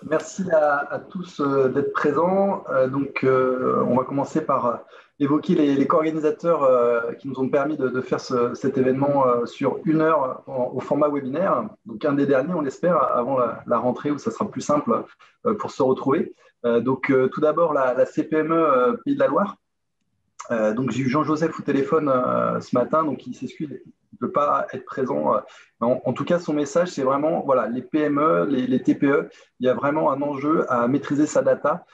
Merci à tous d'être présents. On va commencer par évoquer les co-organisateurs qui nous ont permis de faire cet événement sur 1 heure au format webinaire. Donc, un des derniers, on l'espère, avant la rentrée où ça sera plus simple pour se retrouver. Tout d'abord, la CPME Pays de la Loire. Donc, j'ai eu Jean-Joseph au téléphone ce matin, donc il s'excuse, il ne peut pas être présent. En tout cas, son message, c'est vraiment, voilà, les PME, les TPE, il y a vraiment un enjeu à maîtriser sa data,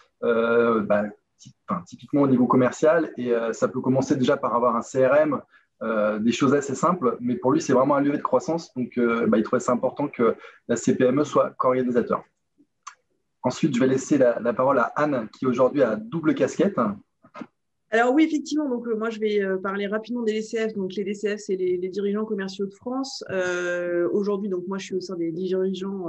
typiquement au niveau commercial, et ça peut commencer déjà par avoir un CRM, des choses assez simples, mais pour lui, c'est vraiment un levier de croissance, donc il trouvait ça important que la CPME soit co-organisateur. Ensuite, je vais laisser la parole à Anne, qui aujourd'hui a double casquette. Alors oui, effectivement, donc moi je vais parler rapidement des DCF. Donc les DCF, c'est les dirigeants commerciaux de France. Aujourd'hui, donc moi je suis au sein des dirigeants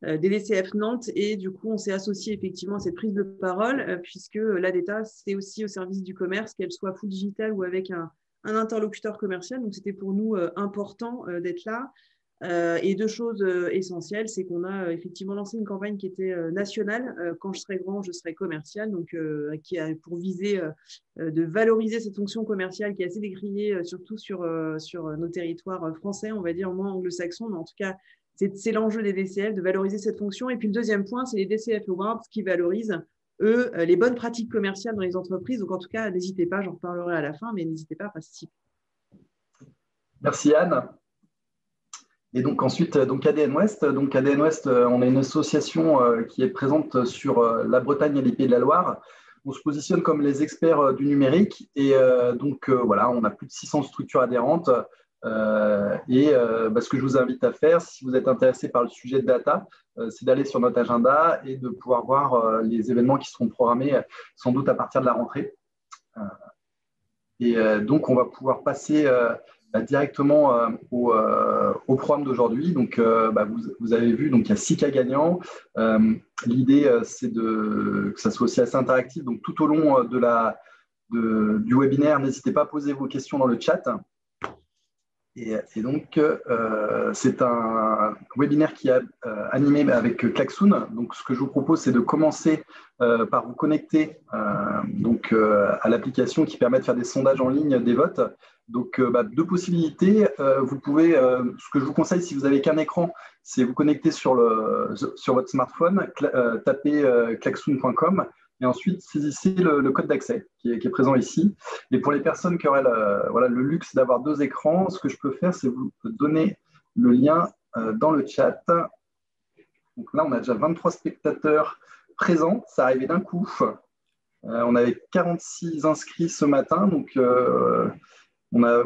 des DCF Nantes et du coup on s'est associé effectivement à cette prise de parole puisque la data c'est aussi au service du commerce, qu'elle soit full digital ou avec un interlocuteur commercial. Donc c'était pour nous important d'être là. Et deux choses essentielles, c'est qu'on a effectivement lancé une campagne qui était nationale. Quand je serai grand, je serai commercial, donc qui a pour viser de valoriser cette fonction commerciale qui est assez décriée, surtout sur nos territoires français, on va dire moins anglo-saxons, mais en tout cas, c'est l'enjeu des DCF, de valoriser cette fonction. Et puis le deuxième point, c'est les DCF Awards qui valorisent, eux, les bonnes pratiques commerciales dans les entreprises. Donc en tout cas, n'hésitez pas, j'en reparlerai à la fin, mais n'hésitez pas à participer. Merci Anne. Et donc ensuite, ADN Ouest. Donc ADN Ouest, on a une association qui est présente sur la Bretagne et les Pays de la Loire. On se positionne comme les experts du numérique et voilà, on a plus de 600 structures adhérentes. Ce que je vous invite à faire, si vous êtes intéressé par le sujet de data, c'est d'aller sur notre agenda et de pouvoir voir les événements qui seront programmés sans doute à partir de la rentrée. Donc, on va pouvoir passer directement au programme d'aujourd'hui. Donc, vous avez vu, donc, il y a 6 cas gagnants. L'idée, c'est que ça soit aussi assez interactif. Donc, tout au long du webinaire, n'hésitez pas à poser vos questions dans le chat. C'est un webinaire qui est animé avec Klaxoon. Donc, ce que je vous propose, c'est de commencer par vous connecter à l'application qui permet de faire des sondages en ligne, des votes. Donc, deux possibilités. Vous pouvez, ce que je vous conseille, si vous n'avez qu'un écran, c'est vous connecter sur votre smartphone, taper klaxoon.com. Et ensuite, saisissez le code d'accès qui est présent ici. Et pour les personnes qui auraient le luxe d'avoir 2 écrans, ce que je peux faire, c'est vous donner le lien dans le chat. Donc là, on a déjà 23 spectateurs présents. Ça arrivait d'un coup. On avait 46 inscrits ce matin. Donc, on a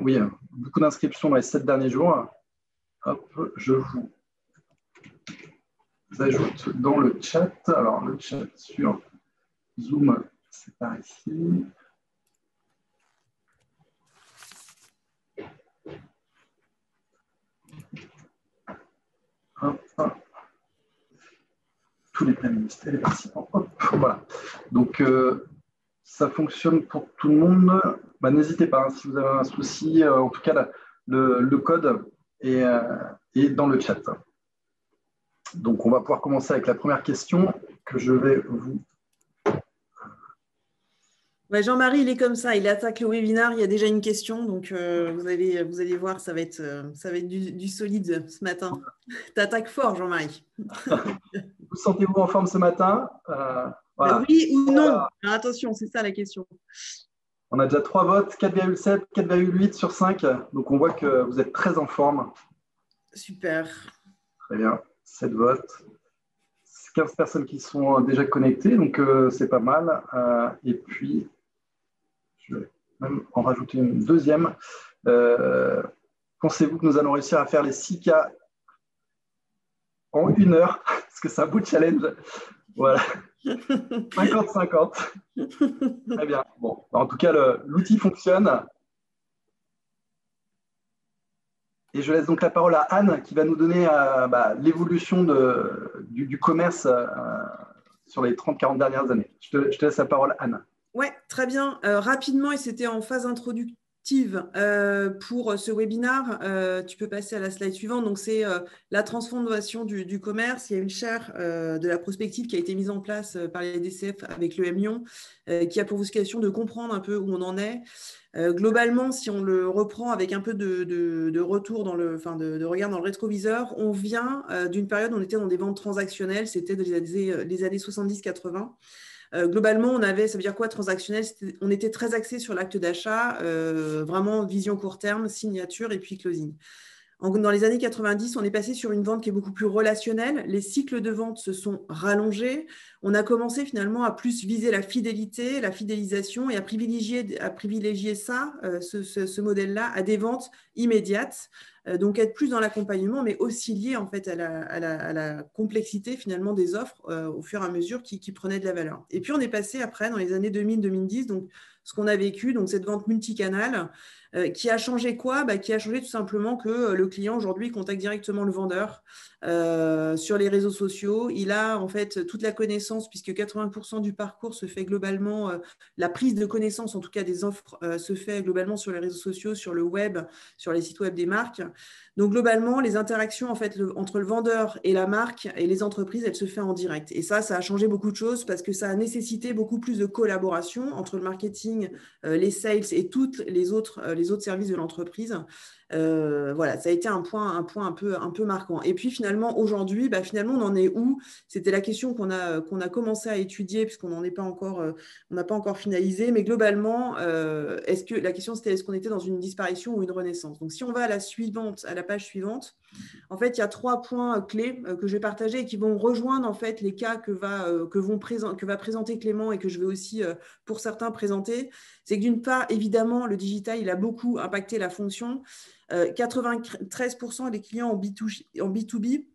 beaucoup d'inscriptions dans les 7 derniers jours. Hop, je vous ajoute dans le chat. Alors, le chat sur Zoom, c'est par ici. Hop. Tous les panélistes et les participants. Hop, voilà. Donc, ça fonctionne pour tout le monde. N'hésitez pas, hein, si vous avez un souci. En tout cas, le code est dans le chat. Donc, on va pouvoir commencer avec la première question que je vais vous... Ouais, Jean-Marie, il est comme ça, il attaque le webinaire, il y a déjà une question, donc vous allez voir, ça va être du solide ce matin. Tu attaques fort, Jean-Marie. Vous sentez-vous en forme ce matin? Voilà. Oui ou non? Alors, attention, c'est ça la question. On a déjà 3 votes, 4,7, 4,8 sur 5. Donc, on voit que vous êtes très en forme. Super. Très bien, 7 votes. 15 personnes qui sont déjà connectées, donc c'est pas mal. Et puis, je vais même en rajouter une deuxième. Pensez-vous que nous allons réussir à faire les 6 cas en 1 heure? Parce que c'est un beau challenge. Voilà. 50-50. Très bien. Bon, en tout cas, l'outil fonctionne. Et je laisse donc la parole à Anne qui va nous donner l'évolution du commerce sur les 30-40 dernières années. Je te laisse la parole, Anne. Oui, très bien. Rapidement, et c'était en phase introductive pour ce webinaire, tu peux passer à la slide suivante. Donc, c'est la transformation du commerce. Il y a une chaire de la prospective qui a été mise en place par les DCF avec le M Lyon, qui a pour vocation de comprendre un peu où on en est. Globalement, si on le reprend avec un peu de retour de regard dans le rétroviseur, on vient d'une période où on était dans des ventes transactionnelles, c'était les années 70-80. Globalement, ça veut dire quoi transactionnel? On était très axé sur l'acte d'achat, vraiment vision court terme, signature et puis closing. Dans les années 90, on est passé sur une vente qui est beaucoup plus relationnelle. Les cycles de vente se sont rallongés. On a commencé finalement à plus viser la fidélité, la fidélisation et à privilégier ça, ce modèle-là, à des ventes immédiates. Donc être plus dans l'accompagnement, mais aussi lié en fait à la complexité finalement des offres au fur et à mesure qui prenaient de la valeur. Et puis on est passé après dans les années 2000-2010, donc ce qu'on a vécu, donc cette vente multicanale, qui a changé quoi? Qui a changé tout simplement que le client aujourd'hui contacte directement le vendeur sur les réseaux sociaux. Il a en fait toute la connaissance puisque 80% du parcours se fait globalement, la prise de connaissance en tout cas des offres se fait globalement sur les réseaux sociaux, sur le web, sur les sites web des marques. Donc globalement, les interactions en fait entre le vendeur et la marque et les entreprises, elles se font en direct. Et ça a changé beaucoup de choses parce que ça a nécessité beaucoup plus de collaboration entre le marketing, les sales et toutes les autres services de l'entreprise. Voilà, ça a été un point un peu marquant. Et puis finalement, aujourd'hui, finalement, on en est où? C'était la question qu'on a commencé à étudier puisqu'on n'en est pas encore, on n'a pas encore finalisé. Mais globalement, la question c'était est-ce qu'on était dans une disparition ou une renaissance? Donc si on va à la page suivante, en fait, il y a 3 points clés que je vais partager et qui vont rejoindre en fait les cas que va présenter Clément et que je vais aussi pour certains présenter. C'est que d'une part, évidemment, le digital, il a beaucoup impacté la fonction. 93% des clients en B2B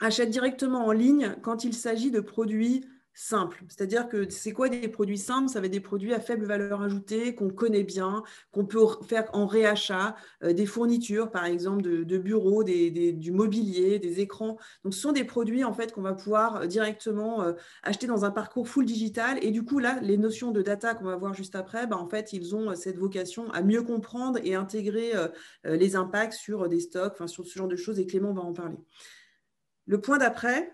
achètent directement en ligne quand il s'agit de produits simples. C'est-à-dire que c'est quoi des produits simples? Ça va être des produits à faible valeur ajoutée, qu'on connaît bien, qu'on peut faire en réachat, des fournitures, par exemple, de bureaux, du mobilier, des écrans. Donc, ce sont des produits, en fait, qu'on va pouvoir directement acheter dans un parcours full digital. Et du coup, là, les notions de data qu'on va voir juste après, en fait, ils ont cette vocation à mieux comprendre et intégrer les impacts sur des stocks, sur ce genre de choses. Et Clément va en parler. Le point d'après,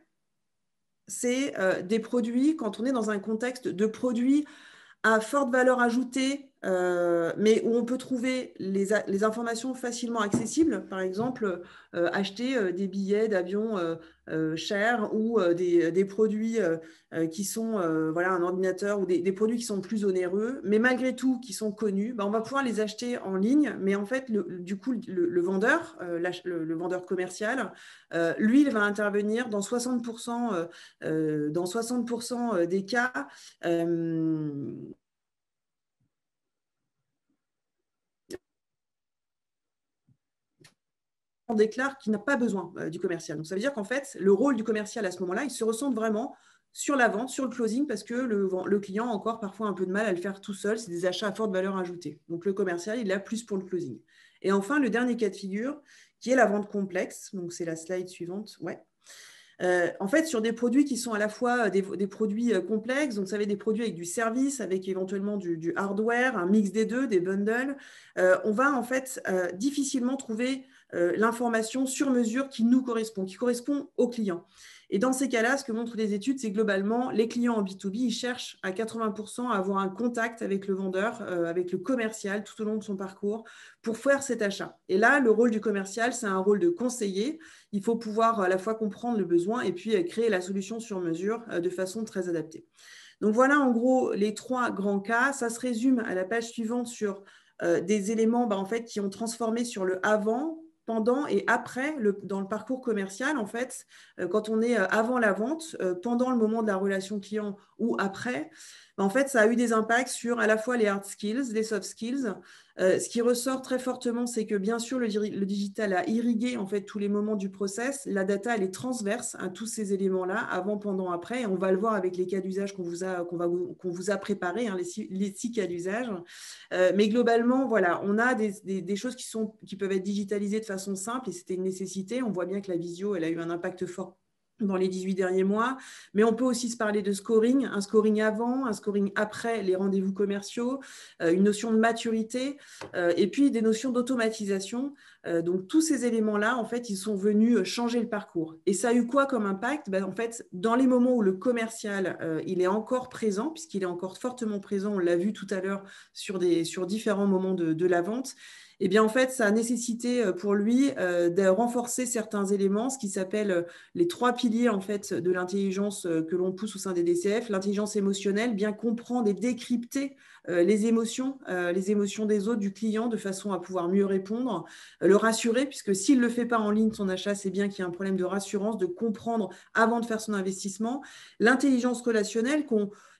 c'est des produits, quand on est dans un contexte de produits à forte valeur ajoutée, mais où on peut trouver les informations facilement accessibles. Par exemple, acheter des billets d'avion chers ou des produits qui sont un ordinateur ou des produits qui sont plus onéreux, mais malgré tout qui sont connus, on va pouvoir les acheter en ligne. Mais en fait, du coup, le vendeur, le vendeur commercial, lui, il va intervenir dans 60%, dans 60% des cas. On déclare qu'il n'a pas besoin du commercial. Donc, ça veut dire qu'en fait, le rôle du commercial à ce moment-là, il se ressent vraiment sur la vente, sur le closing, parce que le client a encore parfois un peu de mal à le faire tout seul. C'est des achats à forte valeur ajoutée. Donc, le commercial, il l'a plus pour le closing. Et enfin, le dernier cas de figure, qui est la vente complexe. Donc, c'est la slide suivante. Ouais. En fait, sur des produits qui sont à la fois des produits complexes, donc ça va être des produits avec du service, avec éventuellement du hardware, un mix des deux, des bundles, on va en fait difficilement trouver l'information sur mesure qui nous correspond, qui correspond au client. Et dans ces cas-là, ce que montrent les études, c'est globalement, les clients en B2B, ils cherchent à 80% à avoir un contact avec le vendeur, avec le commercial tout au long de son parcours pour faire cet achat. Et là, le rôle du commercial, c'est un rôle de conseiller. Il faut pouvoir à la fois comprendre le besoin et puis créer la solution sur mesure de façon très adaptée. Donc voilà en gros les 3 grands cas. Ça se résume à la page suivante sur des éléments en fait, qui ont transformé sur le avant, pendant et après dans le parcours commercial. En fait, quand on est avant la vente, pendant le moment de la relation client ou après, en fait, ça a eu des impacts sur à la fois les hard skills, les soft skills. Ce qui ressort très fortement, c'est que bien sûr, le digital a irrigué en fait tous les moments du process. La data, elle est transverse à tous ces éléments-là, avant, pendant, après. Et on va le voir avec les cas d'usage qu'on vous a préparés, les 6 cas d'usage. Mais globalement, voilà, on a des choses qui peuvent être digitalisées de façon simple et c'était une nécessité. On voit bien que la visio, elle a eu un impact fort dans les 18 derniers mois, mais on peut aussi se parler de scoring, un scoring avant, un scoring après les rendez-vous commerciaux, une notion de maturité et puis des notions d'automatisation. Donc tous ces éléments-là, en fait, ils sont venus changer le parcours. Et ça a eu quoi comme impact? En fait, dans les moments où le commercial, il est encore présent, puisqu'il est encore fortement présent, on l'a vu tout à l'heure sur différents moments de la vente, eh bien, en fait, ça a nécessité pour lui de renforcer certains éléments, ce qui s'appelle les 3 piliers en fait, de l'intelligence que l'on pousse au sein des DCF. L'intelligence émotionnelle, bien comprendre et décrypter les émotions des autres, du client, de façon à pouvoir mieux répondre, le rassurer, puisque s'il ne le fait pas en ligne, son achat, c'est bien qu'il y a un problème de rassurance, de comprendre avant de faire son investissement. L'intelligence relationnelle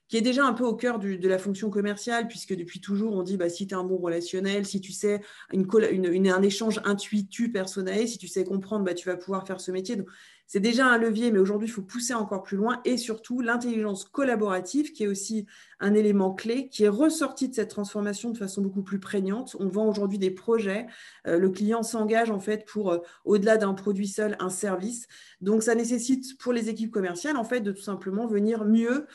qui est déjà un peu au cœur de la fonction commerciale, puisque depuis toujours, on dit si tu as un bon relationnel, si tu sais un échange intuitu personnel, si tu sais comprendre, tu vas pouvoir faire ce métier. Donc, c'est déjà un levier, mais aujourd'hui, il faut pousser encore plus loin. Et surtout, l'intelligence collaborative, qui est aussi un élément clé, qui est ressorti de cette transformation de façon beaucoup plus prégnante. On vend aujourd'hui des projets. Le client s'engage en fait pour, au-delà d'un produit seul, un service. Donc, ça nécessite pour les équipes commerciales, en fait, de tout simplement venir mieux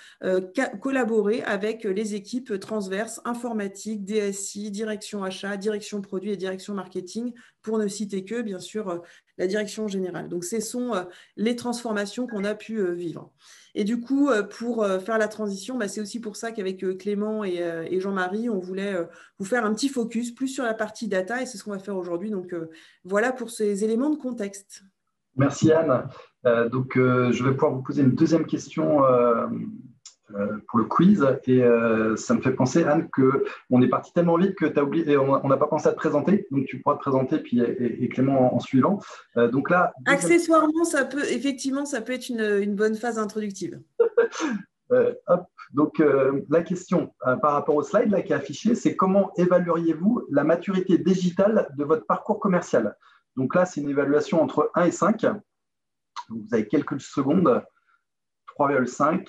collaborer avec les équipes transverses, informatique, DSI, direction achat, direction produit et direction marketing, pour ne citer que, bien sûr, la direction générale. Donc, ce sont les transformations qu'on a pu vivre. Et du coup, pour faire la transition, c'est aussi pour ça qu'avec Clément et Jean-Marie, on voulait vous faire un petit focus plus sur la partie data, et c'est ce qu'on va faire aujourd'hui. Donc, voilà pour ces éléments de contexte. Merci Anne. Je vais pouvoir vous poser une deuxième question pour le quiz. Et ça me fait penser, Anne, qu'on est parti tellement vite que tu as oublié, et on n'a pas pensé à te présenter. Donc, tu pourras te présenter, puis, et Clément en suivant. Donc là, accessoirement, ça peut être une bonne phase introductive. Hop. Donc, la question par rapport au slide là, qui est affiché, c'est comment évalueriez-vous la maturité digitale de votre parcours commercial? Donc là, c'est une évaluation entre 1 et 5. Donc, vous avez quelques secondes. 3,5,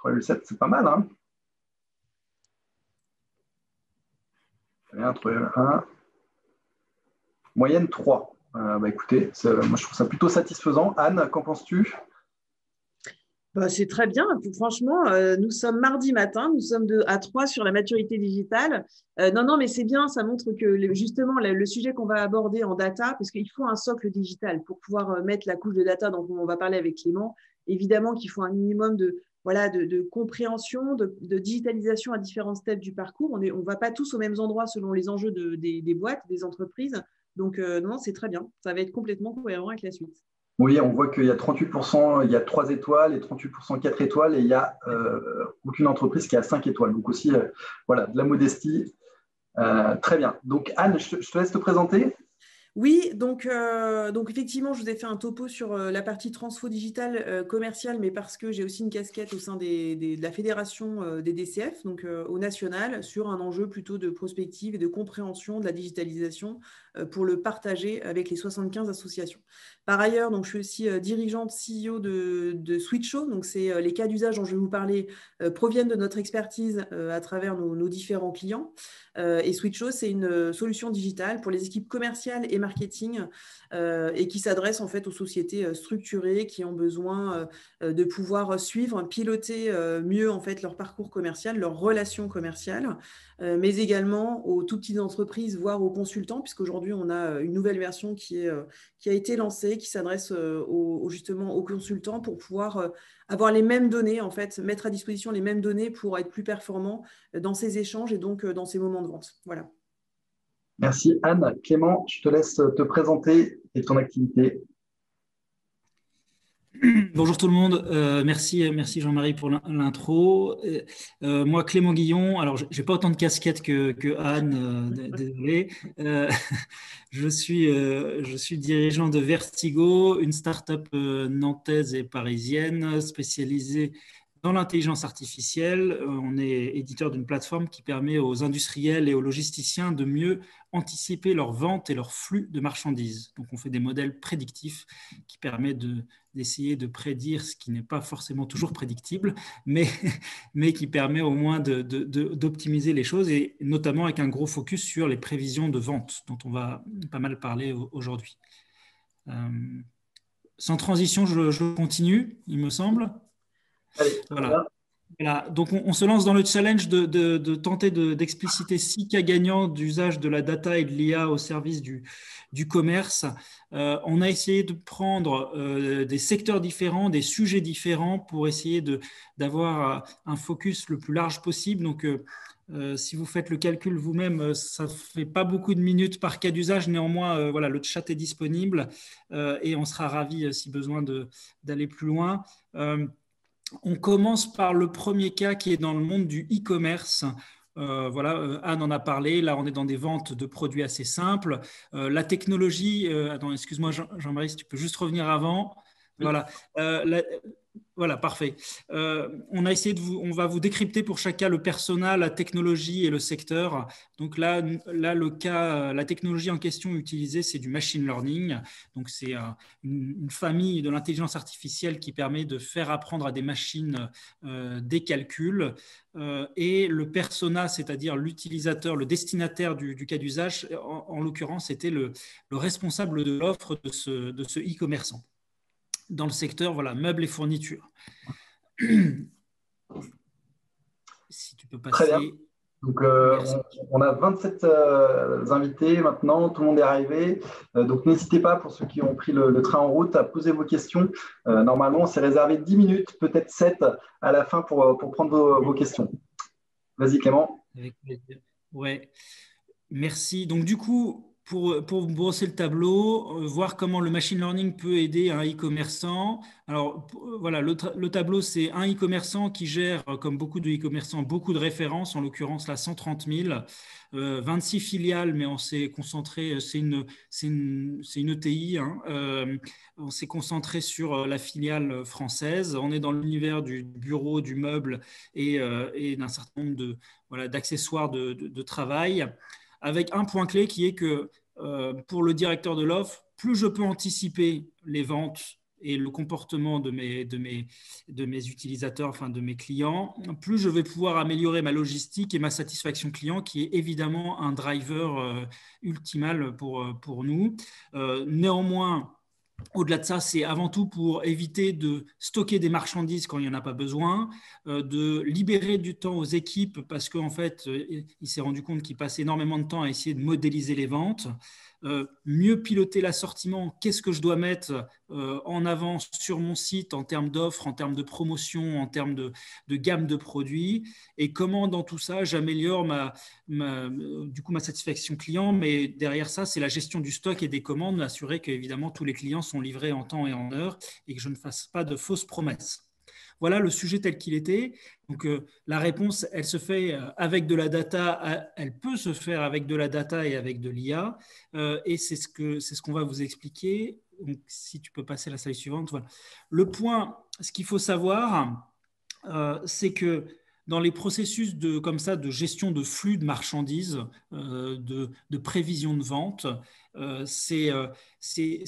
3,7, c'est pas mal. Hein, 3,1. Moyenne 3. Écoutez, moi, je trouve ça plutôt satisfaisant. Anne, qu'en penses-tu? C'est très bien. Franchement, nous sommes mardi matin, nous sommes à 3 sur la maturité digitale. Non, mais c'est bien, ça montre que justement, le sujet qu'on va aborder en data, parce qu'il faut un socle digital pour pouvoir mettre la couche de data dont on va parler avec Clément. Évidemment qu'il faut un minimum de compréhension, de digitalisation à différents steps du parcours. On ne va pas tous aux mêmes endroits selon les enjeux des boîtes, des entreprises. Donc, non, c'est très bien. Ça va être complètement cohérent avec la suite. Oui, on voit qu'il y a 38%, il y a 3 étoiles et 38% 4 étoiles, et il n'y a aucune entreprise qui a 5 étoiles. Donc aussi, voilà, de la modestie. Très bien. Donc Anne, je te laisse te présenter. Oui, donc effectivement, je vous ai fait un topo sur la partie transfo digitale commerciale, mais parce que j'ai aussi une casquette au sein de la fédération des DCF, donc au national, sur un enjeu plutôt de prospective et de compréhension de la digitalisation pour le partager avec les 75 associations. Par ailleurs, donc, je suis aussi dirigeante CEO de Switcho, donc c'est les cas d'usage dont je vais vous parler proviennent de notre expertise à travers nos différents clients. Et Switcho, c'est une solution digitale pour les équipes commerciales et marketing et qui s'adresse en fait aux sociétés structurées qui ont besoin de pouvoir suivre, piloter mieux en fait leur parcours commercial, leurs relations commerciales, mais également aux tout petites entreprises, voire aux consultants, puisqu'aujourd'hui on a une nouvelle version qui a été lancée, qui s'adresse justement aux consultants pour pouvoir avoir les mêmes données, en fait, mettre à disposition les mêmes données pour être plus performant dans ces échanges et donc dans ces moments de vente. Voilà. Merci Anne. Clément, je te laisse te présenter et ton activité. Bonjour tout le monde, merci Jean-Marie pour l'intro. Moi Clément Guillon, alors j'ai pas autant de casquettes que Anne, désolé. Je suis dirigeant de Vertigo, une start-up nantaise et parisienne spécialisée dans l'intelligence artificielle. On est éditeur d'une plateforme qui permet aux industriels et aux logisticiens de mieux anticiper leurs ventes et leurs flux de marchandises. Donc on fait des modèles prédictifs qui permettent d'essayer de prédire ce qui n'est pas forcément toujours prédictible, mais qui permet au moins d'optimiser les choses, et notamment avec un gros focus sur les prévisions de vente, dont on va pas mal parler aujourd'hui. sans transition, je continue, il me semble. Allez, voilà. Voilà, donc on se lance dans le challenge de tenter d'expliciter 6 cas gagnants d'usage de la data et de l'IA au service du commerce. On a essayé de prendre des secteurs différents, des sujets différents pour essayer d'avoir un focus le plus large possible. Donc, si vous faites le calcul vous-même, ça ne fait pas beaucoup de minutes par cas d'usage. Néanmoins, voilà, le chat est disponible et on sera ravis, si besoin, d'aller plus loin. On commence par le premier cas qui est dans le monde du e-commerce. Voilà, Anne en a parlé. Là, on est dans des ventes de produits assez simples. La technologie, attends, excuse-moi, Jean-Marie, si tu peux juste revenir avant. Voilà. Voilà, parfait. On va vous décrypter pour chaque cas le persona, la technologie et le secteur. Donc là, le cas, la technologie en question utilisée, c'est du machine learning. Donc c'est une famille de l'intelligence artificielle qui permet de faire apprendre à des machines des calculs. Et le persona, c'est-à-dire l'utilisateur, le destinataire du cas d'usage, en l'occurrence, c'était le responsable de l'offre de ce e-commerçant dans le secteur, voilà, meubles et fournitures. Si tu peux passer. Très bien. Donc, on a 27 invités maintenant, tout le monde est arrivé. Donc, n'hésitez pas, pour ceux qui ont pris le train en route, à poser vos questions. Normalement, c'est réservé 10 minutes, peut-être 7 à la fin pour prendre vos questions. Vas-y, Clément. Avec plaisir. Ouais. Merci. Donc, du coup, pour brosser le tableau, voir comment le machine learning peut aider un e-commerçant. Alors, voilà, le tableau, c'est un e-commerçant qui gère, comme beaucoup de e-commerçants, beaucoup de références, en l'occurrence, là, 130 000, 26 filiales, mais on s'est concentré, c'est une ETI, hein, on s'est concentré sur la filiale française. On est dans l'univers du bureau, du meuble et d'un certain nombre d'accessoires de travail, avec un point clé qui est que pour le directeur de l'offre, plus je peux anticiper les ventes et le comportement de mes utilisateurs, enfin de mes clients, plus je vais pouvoir améliorer ma logistique et ma satisfaction client, qui est évidemment un driver ultimal pour nous. Néanmoins, au-delà de ça, c'est avant tout pour éviter de stocker des marchandises quand il n'y en a pas besoin, de libérer du temps aux équipes parce qu'en fait, il s'est rendu compte qu'il passe énormément de temps à essayer de modéliser les ventes, mieux piloter l'assortiment, qu'est-ce que je dois mettre en avant sur mon site en termes d'offres, en termes de promotion, en termes de gamme de produits, et comment dans tout ça, j'améliore ma satisfaction client, mais derrière ça, c'est la gestion du stock et des commandes, assurer qu'évidemment tous les clients sont livrés en temps et en heure et que je ne fasse pas de fausses promesses. Voilà le sujet tel qu'il était. Donc, la réponse, elle se fait avec de la data, elle peut se faire avec de la data et avec de l'IA. Et c'est ce qu'on va vous expliquer. Donc, si tu peux passer à la slide suivante. Voilà. Le point, ce qu'il faut savoir, c'est que dans les processus comme ça, de gestion de flux de marchandises, de prévision de vente, c'est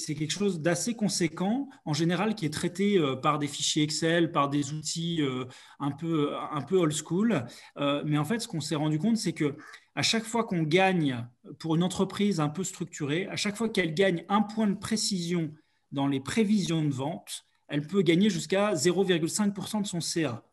quelque chose d'assez conséquent, en général, qui est traité par des fichiers Excel, par des outils un peu old school. Mais en fait, ce qu'on s'est rendu compte, c'est que à chaque fois qu'on gagne, pour une entreprise un peu structurée, à chaque fois qu'elle gagne un point de précision dans les prévisions de vente, elle peut gagner jusqu'à 0,5% de son CA.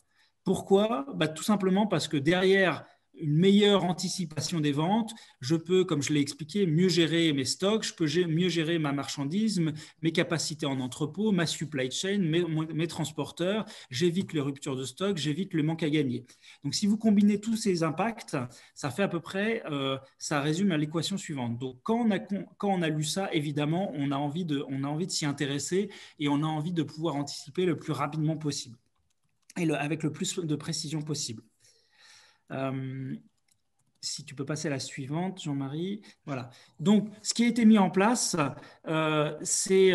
Pourquoi ? Tout simplement parce que derrière une meilleure anticipation des ventes, je peux, comme je l'ai expliqué, mieux gérer mes stocks, je peux mieux gérer ma marchandise, mes capacités en entrepôt, ma supply chain, mes transporteurs, j'évite les ruptures de stock, j'évite le manque à gagner. Donc, si vous combinez tous ces impacts, ça fait à peu près, ça résume à l'équation suivante. Donc, quand on a lu ça, évidemment, on a envie de s'y intéresser et on a envie de pouvoir anticiper le plus rapidement possible et avec le plus de précision possible. Si tu peux passer à la suivante, Jean-Marie. Voilà. Donc, ce qui a été mis en place, c'est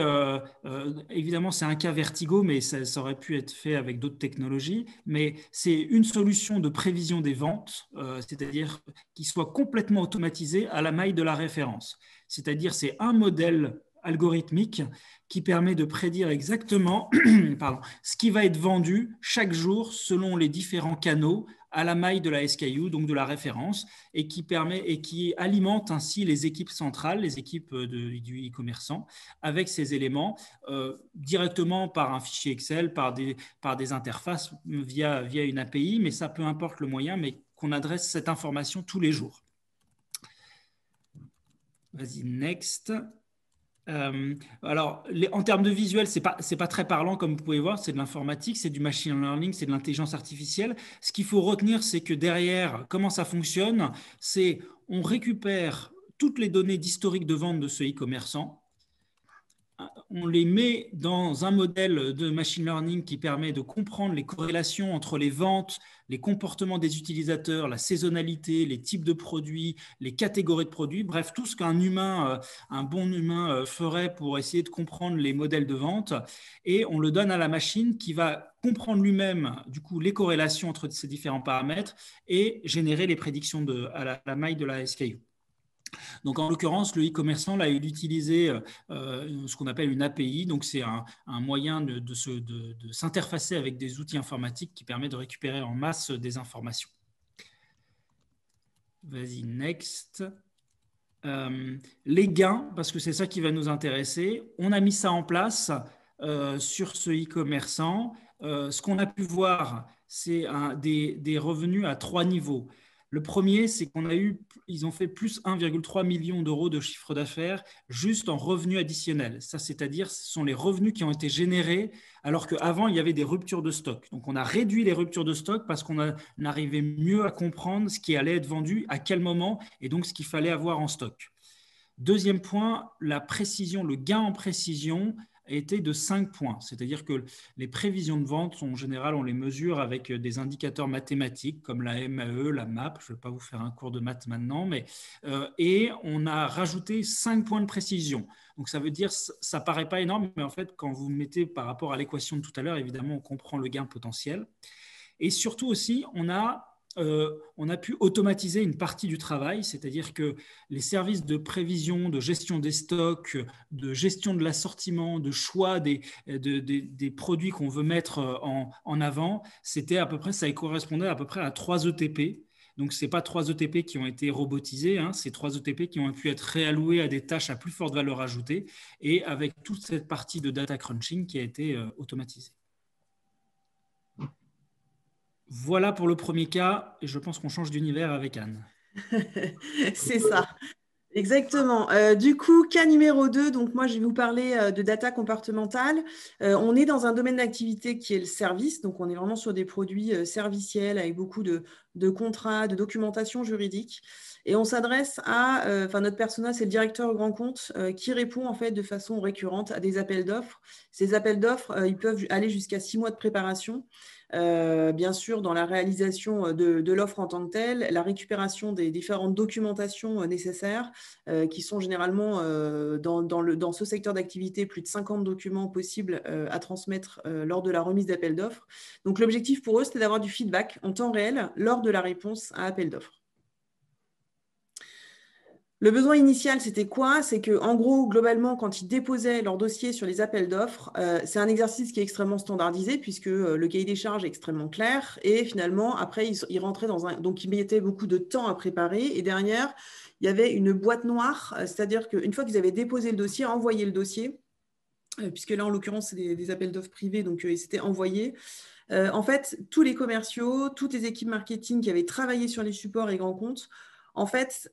évidemment, c'est un cas Vertigo, mais ça aurait pu être fait avec d'autres technologies. Mais c'est une solution de prévision des ventes, c'est-à-dire qui soit complètement automatisée à la maille de la référence. C'est-à-dire, c'est un modèle algorithmique qui permet de prédire exactement ce qui va être vendu chaque jour selon les différents canaux à la maille de la SKU, donc de la référence, et qui alimente ainsi les équipes centrales, les équipes du e-commerçant, avec ces éléments directement par un fichier Excel, par des interfaces via une API, mais ça peu importe le moyen, mais qu'on adresse cette information tous les jours. Vas-y, next. Alors, en termes de visuel, c'est pas très parlant, comme vous pouvez voir, c'est de l'informatique, c'est du machine learning, c'est de l'intelligence artificielle. Ce qu'il faut retenir, c'est que derrière, comment ça fonctionne, c'est on récupère toutes les données d'historique de vente de ce e-commerçant, on les met dans un modèle de machine learning qui permet de comprendre les corrélations entre les ventes, les comportements des utilisateurs, la saisonnalité, les types de produits, les catégories de produits, bref, tout ce qu'un humain, un bon humain ferait pour essayer de comprendre les modèles de vente. Et on le donne à la machine qui va comprendre lui-même du coup les corrélations entre ces différents paramètres et générer les prédictions à la maille de la SKU. Donc, en l'occurrence, le e-commerçant, là, il utilisait ce qu'on appelle une API. Donc, c'est un moyen de s'interfacer avec des outils informatiques qui permet de récupérer en masse des informations. Vas-y, next. Les gains, parce que c'est ça qui va nous intéresser. On a mis ça en place sur ce e-commerçant. Ce qu'on a pu voir, c'est des revenus à 3 niveaux. Le premier, c'est ils ont fait plus 1,3 million d'euros de chiffre d'affaires juste en revenus additionnels. Ça, c'est-à-dire, ce sont les revenus qui ont été générés alors qu'avant, il y avait des ruptures de stock. Donc, on a réduit les ruptures de stock parce qu'on arrivait mieux à comprendre ce qui allait être vendu, à quel moment, et donc ce qu'il fallait avoir en stock. Deuxième point, la précision, le gain en précision était de 5 points. C'est-à-dire que les prévisions de vente, en général, on les mesure avec des indicateurs mathématiques comme la MAE, la MAP. Je ne vais pas vous faire un cours de maths maintenant, et on a rajouté 5 points de précision. Donc, ça veut dire, ça ne paraît pas énorme, mais en fait, quand vous mettez par rapport à l'équation de tout à l'heure, évidemment, on comprend le gain potentiel. Et surtout aussi, on a pu automatiser une partie du travail, c'est-à-dire que les services de prévision, de gestion des stocks, de gestion de l'assortiment, de choix des produits qu'on veut mettre en avant, ça correspondait à peu près à 3 ETP. Donc, ce n'est pas 3 ETP qui ont été robotisés, c'est 3 ETP qui ont pu être réalloués à des tâches à plus forte valeur ajoutée et avec toute cette partie de data crunching qui a été automatisée. Voilà pour le premier cas, et je pense qu'on change d'univers avec Anne. C'est ça, exactement. Du coup, cas numéro 2, donc moi je vais vous parler de data comportementale. On est dans un domaine d'activité qui est le service, donc on est vraiment sur des produits serviciels avec beaucoup de contrats, de documentation juridique. Et on s'adresse à, notre persona, c'est le directeur grand compte qui répond en fait de façon récurrente à des appels d'offres. Ces appels d'offres, ils peuvent aller jusqu'à 6 mois de préparation. Bien sûr, dans la réalisation de l'offre en tant que telle, la récupération des différentes documentations nécessaires, qui sont généralement dans ce secteur d'activité, plus de 50 documents possibles à transmettre lors de la remise d'appel d'offres. Donc, l'objectif pour eux, c'était d'avoir du feedback en temps réel lors de la réponse à appel d'offres. Le besoin initial, c'était quoi? C'est qu'en gros, globalement, quand ils déposaient leur dossier sur les appels d'offres, c'est un exercice qui est extrêmement standardisé puisque le cahier des charges est extrêmement clair. Et finalement, après, ils rentraient donc, ils mettaient beaucoup de temps à préparer. Et derrière, il y avait une boîte noire, c'est-à-dire qu'une fois qu'ils avaient déposé le dossier, envoyé le dossier, puisque là, en l'occurrence, c'est des appels d'offres privés, donc ils s'étaient envoyés. En fait, tous les commerciaux, toutes les équipes marketing qui avaient travaillé sur les supports et grands comptes, en fait,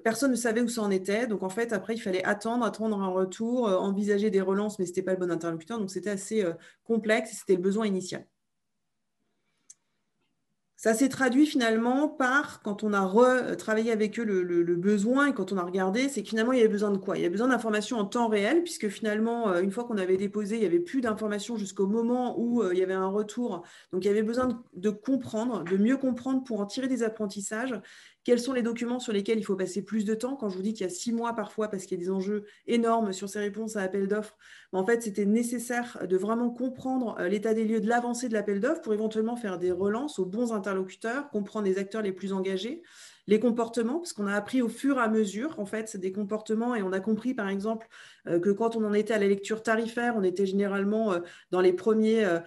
personne ne savait où ça en était. Donc, en fait, après, il fallait attendre un retour, envisager des relances, mais ce n'était pas le bon interlocuteur. Donc, c'était assez complexe et c'était le besoin initial. Ça s'est traduit finalement par, quand on a retravaillé avec eux le besoin et quand on a regardé, c'est que finalement, il y avait besoin de quoi? Il y avait besoin d'informations en temps réel, puisque finalement, une fois qu'on avait déposé, il n'y avait plus d'informations jusqu'au moment où il y avait un retour. Donc, il y avait besoin de comprendre, de mieux comprendre pour en tirer des apprentissages. Quels sont les documents sur lesquels il faut passer plus de temps? Quand je vous dis qu'il y a 6 mois parfois, parce qu'il y a des enjeux énormes sur ces réponses à appel d'offres, en fait, c'était nécessaire de vraiment comprendre l'état des lieux de l'avancée de l'appel d'offres pour éventuellement faire des relances aux bons interlocuteurs, comprendre les acteurs les plus engagés. les comportements, parce qu'on a appris au fur et à mesure, en fait, des comportements, et on a compris, par exemple, que quand on en était à la lecture tarifaire, on était généralement dans les premières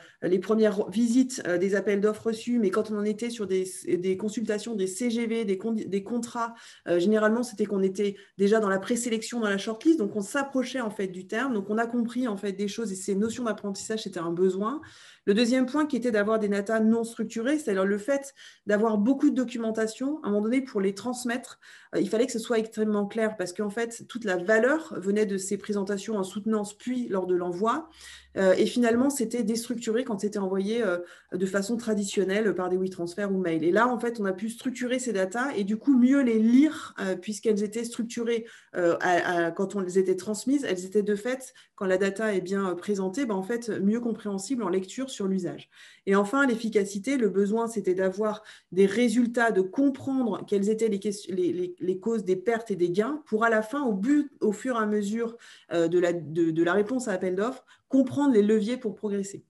visites des appels d'offres reçus, mais quand on en était sur des consultations, des CGV, des contrats, généralement, c'était qu'on était déjà dans la présélection, dans la shortlist, donc on s'approchait en fait du terme, donc on a compris en fait des choses, et ces notions d'apprentissage, c'était un besoin. Le deuxième point qui était d'avoir des data non structurées, c'est-à-dire le fait d'avoir beaucoup de documentation, à un moment donné, pour les transmettre, il fallait que ce soit extrêmement clair, parce qu'en fait, toute la valeur venait de ces présentations en soutenance, puis lors de l'envoi, et finalement, c'était déstructuré quand c'était envoyé de façon traditionnelle par des WeTransfer ou mail. Et là, en fait, on a pu structurer ces datas et du coup mieux les lire, puisqu'elles étaient structurées quand on les était transmises, elles étaient de fait, quand la data est bien présentée, en fait, mieux compréhensible en lecture sur l'usage. Et enfin, l'efficacité, le besoin, c'était d'avoir des résultats, de comprendre quelles étaient les causes des pertes et des gains pour à la fin, au fur et à mesure de la réponse à appel d'offres, comprendre les leviers pour progresser.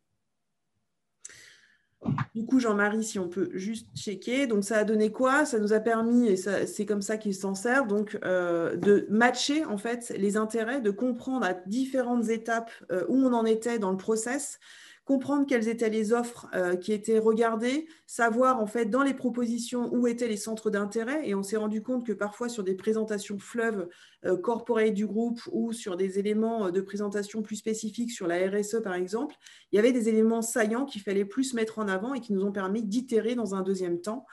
Du coup, Jean-Marie, si on peut juste checker. Donc, ça a donné quoi? Ça nous a permis, et c'est comme ça qu'ils s'en servent, donc de matcher en fait les intérêts, de comprendre à différentes étapes où on en était dans le process, comprendre quelles étaient les offres qui étaient regardées, savoir en fait dans les propositions où étaient les centres d'intérêt. Et on s'est rendu compte que parfois sur des présentations fleuves corporate du groupe ou sur des éléments de présentation plus spécifiques sur la RSE par exemple, il y avait des éléments saillants qu'il fallait plus mettre en avant et qui nous ont permis d'itérer dans un deuxième temps.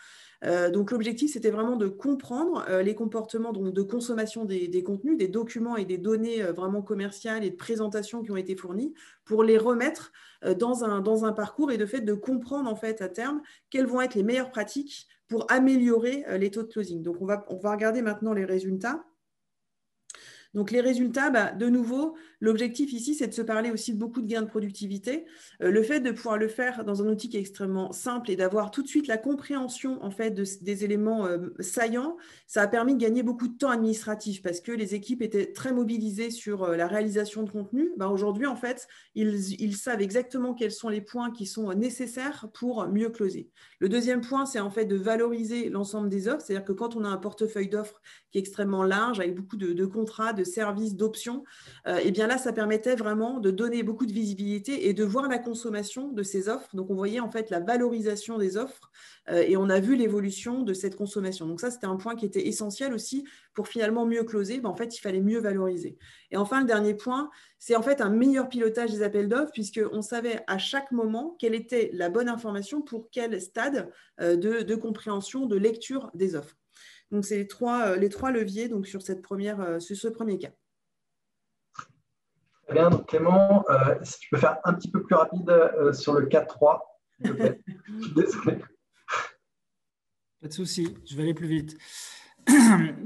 Donc l'objectif, c'était vraiment de comprendre les comportements donc, de consommation des contenus, des documents et des données vraiment commerciales et de présentation qui ont été fournis pour les remettre dans un parcours et de fait de comprendre en fait à terme quelles vont être les meilleures pratiques pour améliorer les taux de closing. Donc on va regarder maintenant les résultats. Donc, les résultats, de nouveau, l'objectif ici, c'est de se parler aussi de beaucoup de gains de productivité. Le fait de pouvoir le faire dans un outil qui est extrêmement simple et d'avoir tout de suite la compréhension en fait, des éléments saillants, ça a permis de gagner beaucoup de temps administratif parce que les équipes étaient très mobilisées sur la réalisation de contenu. Aujourd'hui, en fait, ils savent exactement quels sont les points qui sont nécessaires pour mieux closer. Le deuxième point, c'est en fait de valoriser l'ensemble des offres. C'est-à-dire que quand on a un portefeuille d'offres qui est extrêmement large, avec beaucoup de contrats, de services, d'options, et bien là, ça permettait vraiment de donner beaucoup de visibilité et de voir la consommation de ces offres. Donc, on voyait en fait la valorisation des offres et on a vu l'évolution de cette consommation. Donc ça, c'était un point qui était essentiel aussi pour finalement mieux closer. En fait, il fallait mieux valoriser. Et enfin, le dernier point, c'est en fait un meilleur pilotage des appels d'offres puisqu'on savait à chaque moment quelle était la bonne information pour quel stade de compréhension, de lecture des offres. Donc, c'est les trois leviers donc, sur ce premier cas. Très bien. Donc, Clément, si tu peux faire un petit peu plus rapide sur le cas 3, s'il te plaît. Je suis désolé. Pas de souci, je vais aller plus vite.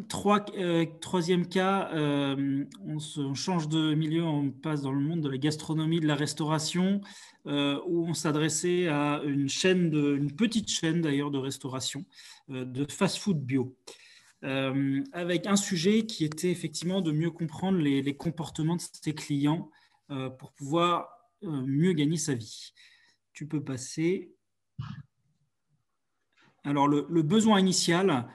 Troisième cas, on change de milieu, on passe dans le monde de la gastronomie, de la restauration, où on s'adressait à une petite chaîne d'ailleurs de restauration, de fast-food bio, avec un sujet qui était effectivement de mieux comprendre les comportements de ses clients pour pouvoir mieux gagner sa vie. Tu peux passer. Alors, le besoin initial,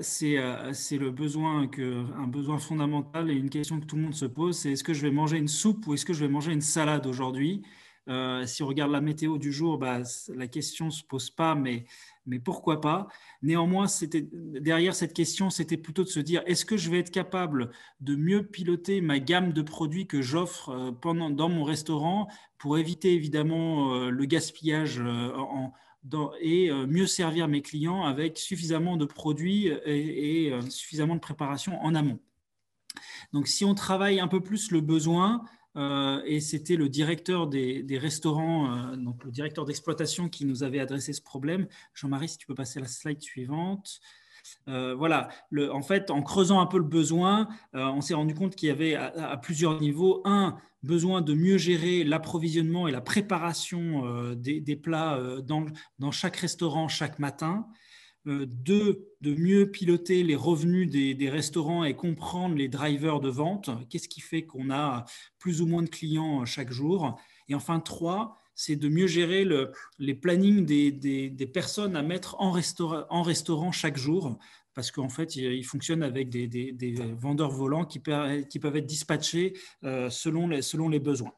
c'est un besoin fondamental et une question que tout le monde se pose, c'est est-ce que je vais manger une soupe ou est-ce que je vais manger une salade aujourd'hui? Si on regarde la météo du jour, la question ne se pose pas, mais pourquoi pas? Néanmoins, derrière cette question, c'était plutôt de se dire est-ce que je vais être capable de mieux piloter ma gamme de produits que j'offre dans mon restaurant pour éviter évidemment le gaspillage et mieux servir mes clients avec suffisamment de produits et suffisamment de préparation en amont. Donc, si on travaille un peu plus le besoin, et c'était le directeur des restaurants, donc le directeur d'exploitation qui nous avait adressé ce problème. Jean-Marie, si tu peux passer à la slide suivante. Voilà, en fait, en creusant un peu le besoin, on s'est rendu compte qu'il y avait à plusieurs niveaux. Un, besoin de mieux gérer l'approvisionnement et la préparation des plats dans chaque restaurant chaque matin. Deux, de mieux piloter les revenus des restaurants et comprendre les drivers de vente. Qu'est-ce qui fait qu'on a plus ou moins de clients chaque jour? Et enfin, trois, c'est de mieux gérer les plannings des personnes à mettre en restaurant chaque jour parce qu'en fait, ils fonctionnent avec des vendeurs volants qui peuvent être dispatchés selon les besoins.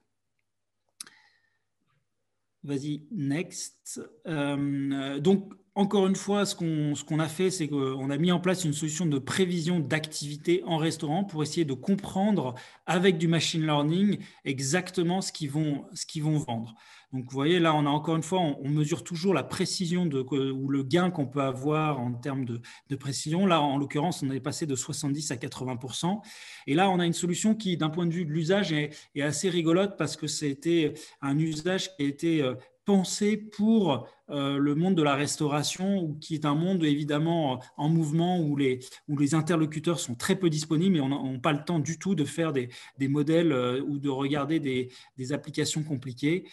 Vas-y, next. Donc, encore une fois, ce qu'on a fait, c'est qu'on a mis en place une solution de prévision d'activité en restaurant pour essayer de comprendre avec du machine learning exactement ce qu'ils vont vendre. Donc, vous voyez, là, on a encore une fois, on mesure toujours la précision ou le gain qu'on peut avoir en termes de précision. Là, en l'occurrence, on est passé de 70 à 80%. Et là, on a une solution qui, d'un point de vue de l'usage, est assez rigolote parce que c'était un usage qui a été pensé pour le monde de la restauration, qui est un monde évidemment en mouvement où les interlocuteurs sont très peu disponibles et on n'a pas le temps du tout de faire des modèles ou de regarder des applications compliquées.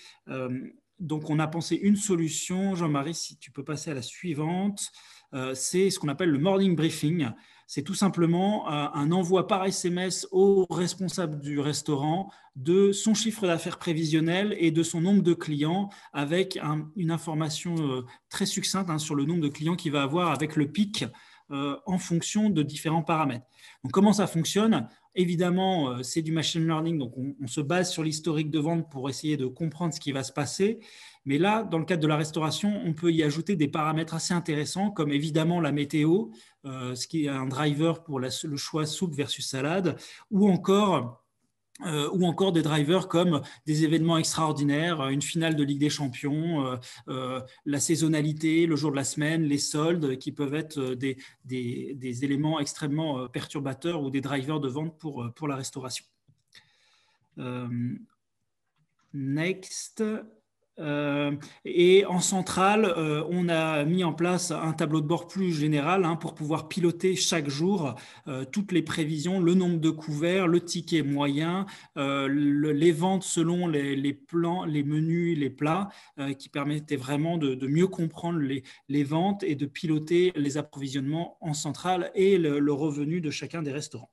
Donc, on a pensé une solution. Jean-Marie, si tu peux passer à la suivante, c'est ce qu'on appelle le morning briefing. C'est tout simplement un envoi par SMS au responsable du restaurant de son chiffre d'affaires prévisionnel et de son nombre de clients avec une information très succincte sur le nombre de clients qu'il va avoir avec le pic en fonction de différents paramètres. Donc, comment ça fonctionne ? Évidemment, c'est du machine learning, donc on se base sur l'historique de vente pour essayer de comprendre ce qui va se passer. Mais là, dans le cadre de la restauration, on peut y ajouter des paramètres assez intéressants, comme évidemment la météo, ce qui est un driver pour le choix soupe versus salade, ou encore des drivers comme des événements extraordinaires, une finale de Ligue des Champions, la saisonnalité, le jour de la semaine, les soldes, qui peuvent être des éléments extrêmement perturbateurs ou des drivers de vente pour la restauration. Next. Et en centrale, on a mis en place un tableau de bord plus général pour pouvoir piloter chaque jour toutes les prévisions, le nombre de couverts, le ticket moyen, les ventes selon les plans, les menus, les plats, qui permettaient vraiment de mieux comprendre les ventes et de piloter les approvisionnements en centrale et le revenu de chacun des restaurants.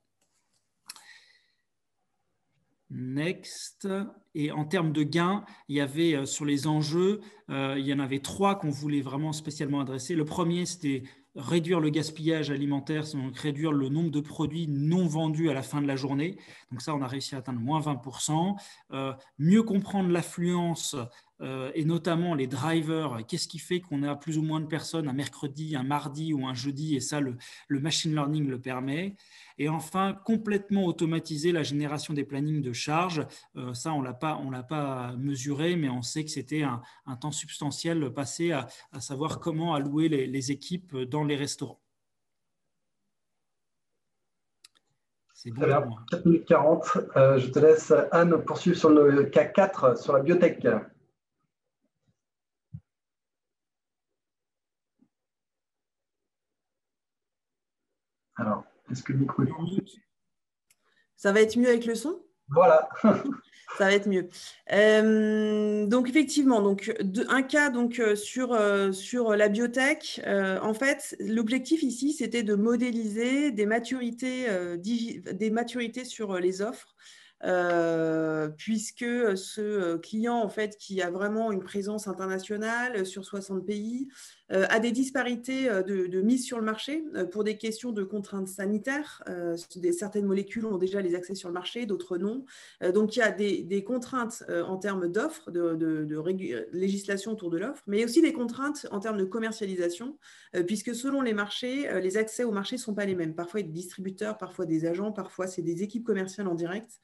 Next. Et en termes de gains, il y avait sur les enjeux, il y en avait 3 qu'on voulait vraiment spécialement adresser. Le premier, c'était réduire le gaspillage alimentaire, donc réduire le nombre de produits non vendus à la fin de la journée. Donc ça, on a réussi à atteindre moins 20%. Mieux comprendre l'affluence et notamment les drivers. Qu'est-ce qui fait qu'on a plus ou moins de personnes un mercredi, un mardi ou un jeudi? Et ça, le machine learning le permet. Et enfin, complètement automatiser la génération des plannings de charges. Ça, on l'a pas mesuré, mais on sait que c'était un temps substantiel passé à savoir comment allouer les équipes dans les restaurants. C'est bon. Très bien, 4 minutes 40. Je te laisse, Anne, poursuivre sur le cas 4, sur la biotech. Alors, est-ce que le micro est coupé ? Ça va être mieux avec le son ? Voilà. Ça va être mieux. Donc, effectivement, un cas sur la biotech. En fait, l'objectif ici, c'était de modéliser des maturités sur les offres. Puisque ce client en fait qui a vraiment une présence internationale sur 60 pays a des disparités de mise sur le marché pour des questions de contraintes sanitaires. Certaines molécules ont déjà les accès sur le marché, d'autres non. Donc il y a des contraintes en termes d'offres, de législation autour de l'offre, mais aussi des contraintes en termes de commercialisation, puisque selon les marchés, les accès au marché ne sont pas les mêmes. Parfois, il y a des distributeurs, parfois des agents, parfois c'est des équipes commerciales en direct.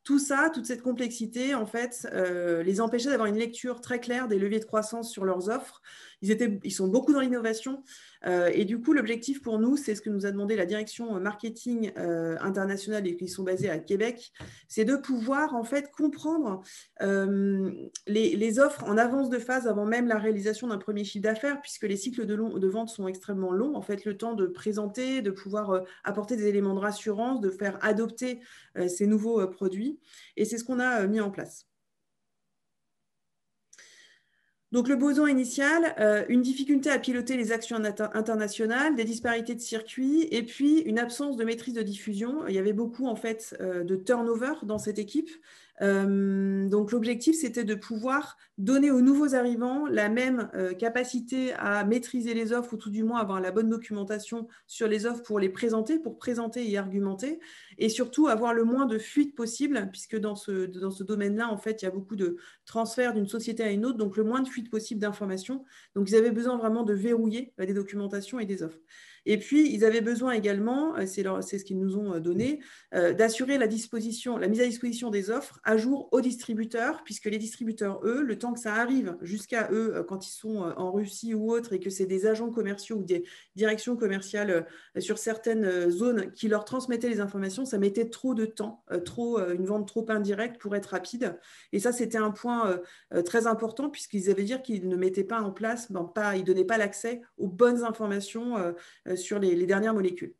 Tout ça, toute cette complexité, en fait, les empêchait d'avoir une lecture très claire des leviers de croissance sur leurs offres. Ils sont beaucoup dans l'innovation. Et du coup, l'objectif pour nous, c'est ce que nous a demandé la direction marketing internationale et qui sont basés à Québec, c'est de pouvoir, en fait, comprendre les offres en avance de phase avant même la réalisation d'un premier chiffre d'affaires, puisque les cycles de vente sont extrêmement longs. En fait, le temps de présenter, de pouvoir apporter des éléments de rassurance, de faire adopter ces nouveaux produits. Et c'est ce qu'on a mis en place. Donc, le besoin initial, une difficulté à piloter les actions internationales, des disparités de circuits et puis une absence de maîtrise de diffusion. Il y avait beaucoup en fait de turnover dans cette équipe Donc, l'objectif, c'était de pouvoir donner aux nouveaux arrivants la même capacité à maîtriser les offres ou tout du moins avoir la bonne documentation sur les offres pour les présenter, pour présenter et argumenter et surtout avoir le moins de fuites possible puisque dans ce domaine-là, en fait, il y a beaucoup de transferts d'une société à une autre, donc le moins de fuites possible d'informations. Donc, ils avaient besoin vraiment de verrouiller des documentations et des offres. Et puis, ils avaient besoin également, c'est ce qu'ils nous ont donné, d'assurer la mise à disposition des offres à jour aux distributeurs, puisque les distributeurs, eux, le temps que ça arrive jusqu'à eux, quand ils sont en Russie ou autre, et que c'est des agents commerciaux ou des directions commerciales sur certaines zones qui leur transmettaient les informations, ça mettait trop de temps, une vente trop indirecte pour être rapide. Et ça, c'était un point très important, puisqu'ils avaient dit qu'ils ne mettaient pas en place, ils ne donnaient pas l'accès aux bonnes informations sur les dernières molécules.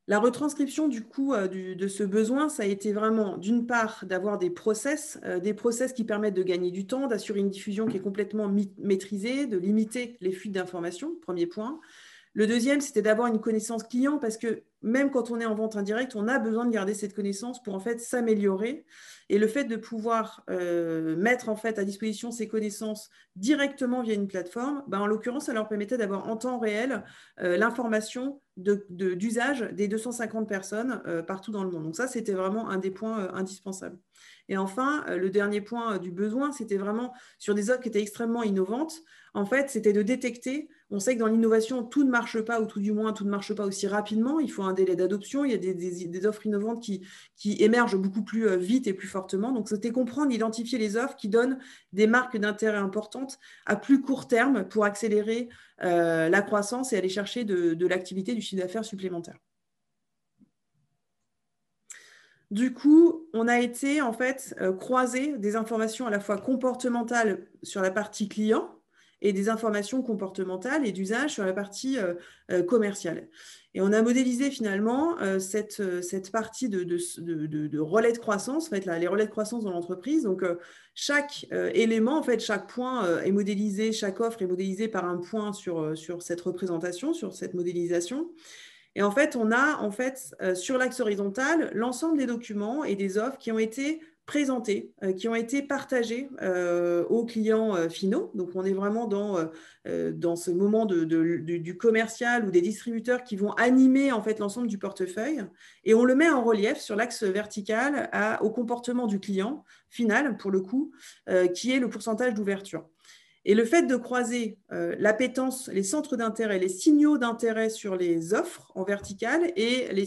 La retranscription du coup de ce besoin, ça a été vraiment d'une part d'avoir des process qui permettent de gagner du temps, d'assurer une diffusion qui est complètement maîtrisée, de limiter les fuites d'informations, premier point. Le deuxième, c'était d'avoir une connaissance client parce que même quand on est en vente indirecte, on a besoin de garder cette connaissance pour en fait s'améliorer. Et le fait de pouvoir mettre en fait à disposition ces connaissances directement via une plateforme, en l'occurrence, ça leur permettait d'avoir en temps réel l'information d'usage des 250 personnes partout dans le monde. Donc ça, c'était vraiment un des points indispensables. Et enfin, le dernier point du besoin, c'était vraiment sur des offres qui étaient extrêmement innovantes. En fait, c'était de détecter. On sait que dans l'innovation, tout ne marche pas, ou tout du moins, tout ne marche pas aussi rapidement. Il faut un délai d'adoption. Il y a des offres innovantes qui émergent beaucoup plus vite et plus fortement. Donc, c'était comprendre, identifier les offres qui donnent des marques d'intérêt importantes à plus court terme pour accélérer la croissance et aller chercher de l'activité, du chiffre d'affaires supplémentaire. Du coup, on a été en fait croiser des informations à la fois comportementales sur la partie client et des informations comportementales et d'usage sur la partie commerciale. Et on a modélisé finalement cette partie de relais de croissance, en fait, les relais de croissance dans l'entreprise. Donc, chaque élément, en fait, chaque point est modélisé, chaque offre est modélisée par un point sur cette représentation, sur cette modélisation. Et en fait, on a sur l'axe horizontal l'ensemble des documents et des offres qui ont été présentés, qui ont été partagés aux clients finaux. Donc, on est vraiment dans ce moment du commercial ou des distributeurs qui vont animer en fait l'ensemble du portefeuille. Et on le met en relief sur l'axe vertical au comportement du client final, pour le coup, qui est le pourcentage d'ouverture. Et le fait de croiser l'appétence, les centres d'intérêt, les signaux d'intérêt sur les offres en verticale et les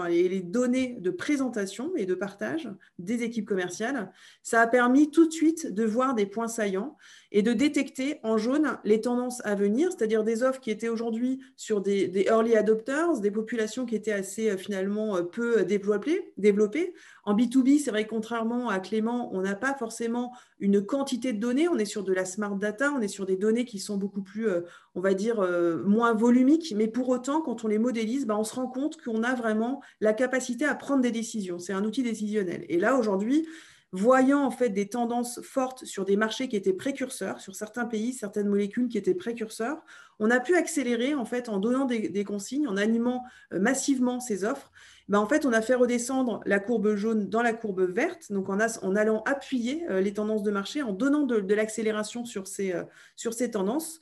les données de présentation et de partage des équipes commerciales, ça a permis tout de suite de voir des points saillants et de détecter en jaune les tendances à venir, c'est-à-dire des offres qui étaient aujourd'hui sur des early adopters, des populations qui étaient assez finalement peu développées. En B2B, c'est vrai que contrairement à Clément, on n'a pas forcément une quantité de données, on est sur de la smart data, on est sur des données qui sont beaucoup plus, on va dire, moins volumiques, mais pour autant, quand on les modélise, on se rend compte qu'on a vraiment la capacité à prendre des décisions. C'est un outil décisionnel. Et là, aujourd'hui, voyant en fait des tendances fortes sur des marchés qui étaient précurseurs, sur certains pays, certaines molécules qui étaient précurseurs, on a pu accélérer en fait en donnant des consignes, en animant massivement ces offres. En fait, on a fait redescendre la courbe jaune dans la courbe verte, donc en allant appuyer les tendances de marché, en donnant de l'accélération sur ces tendances.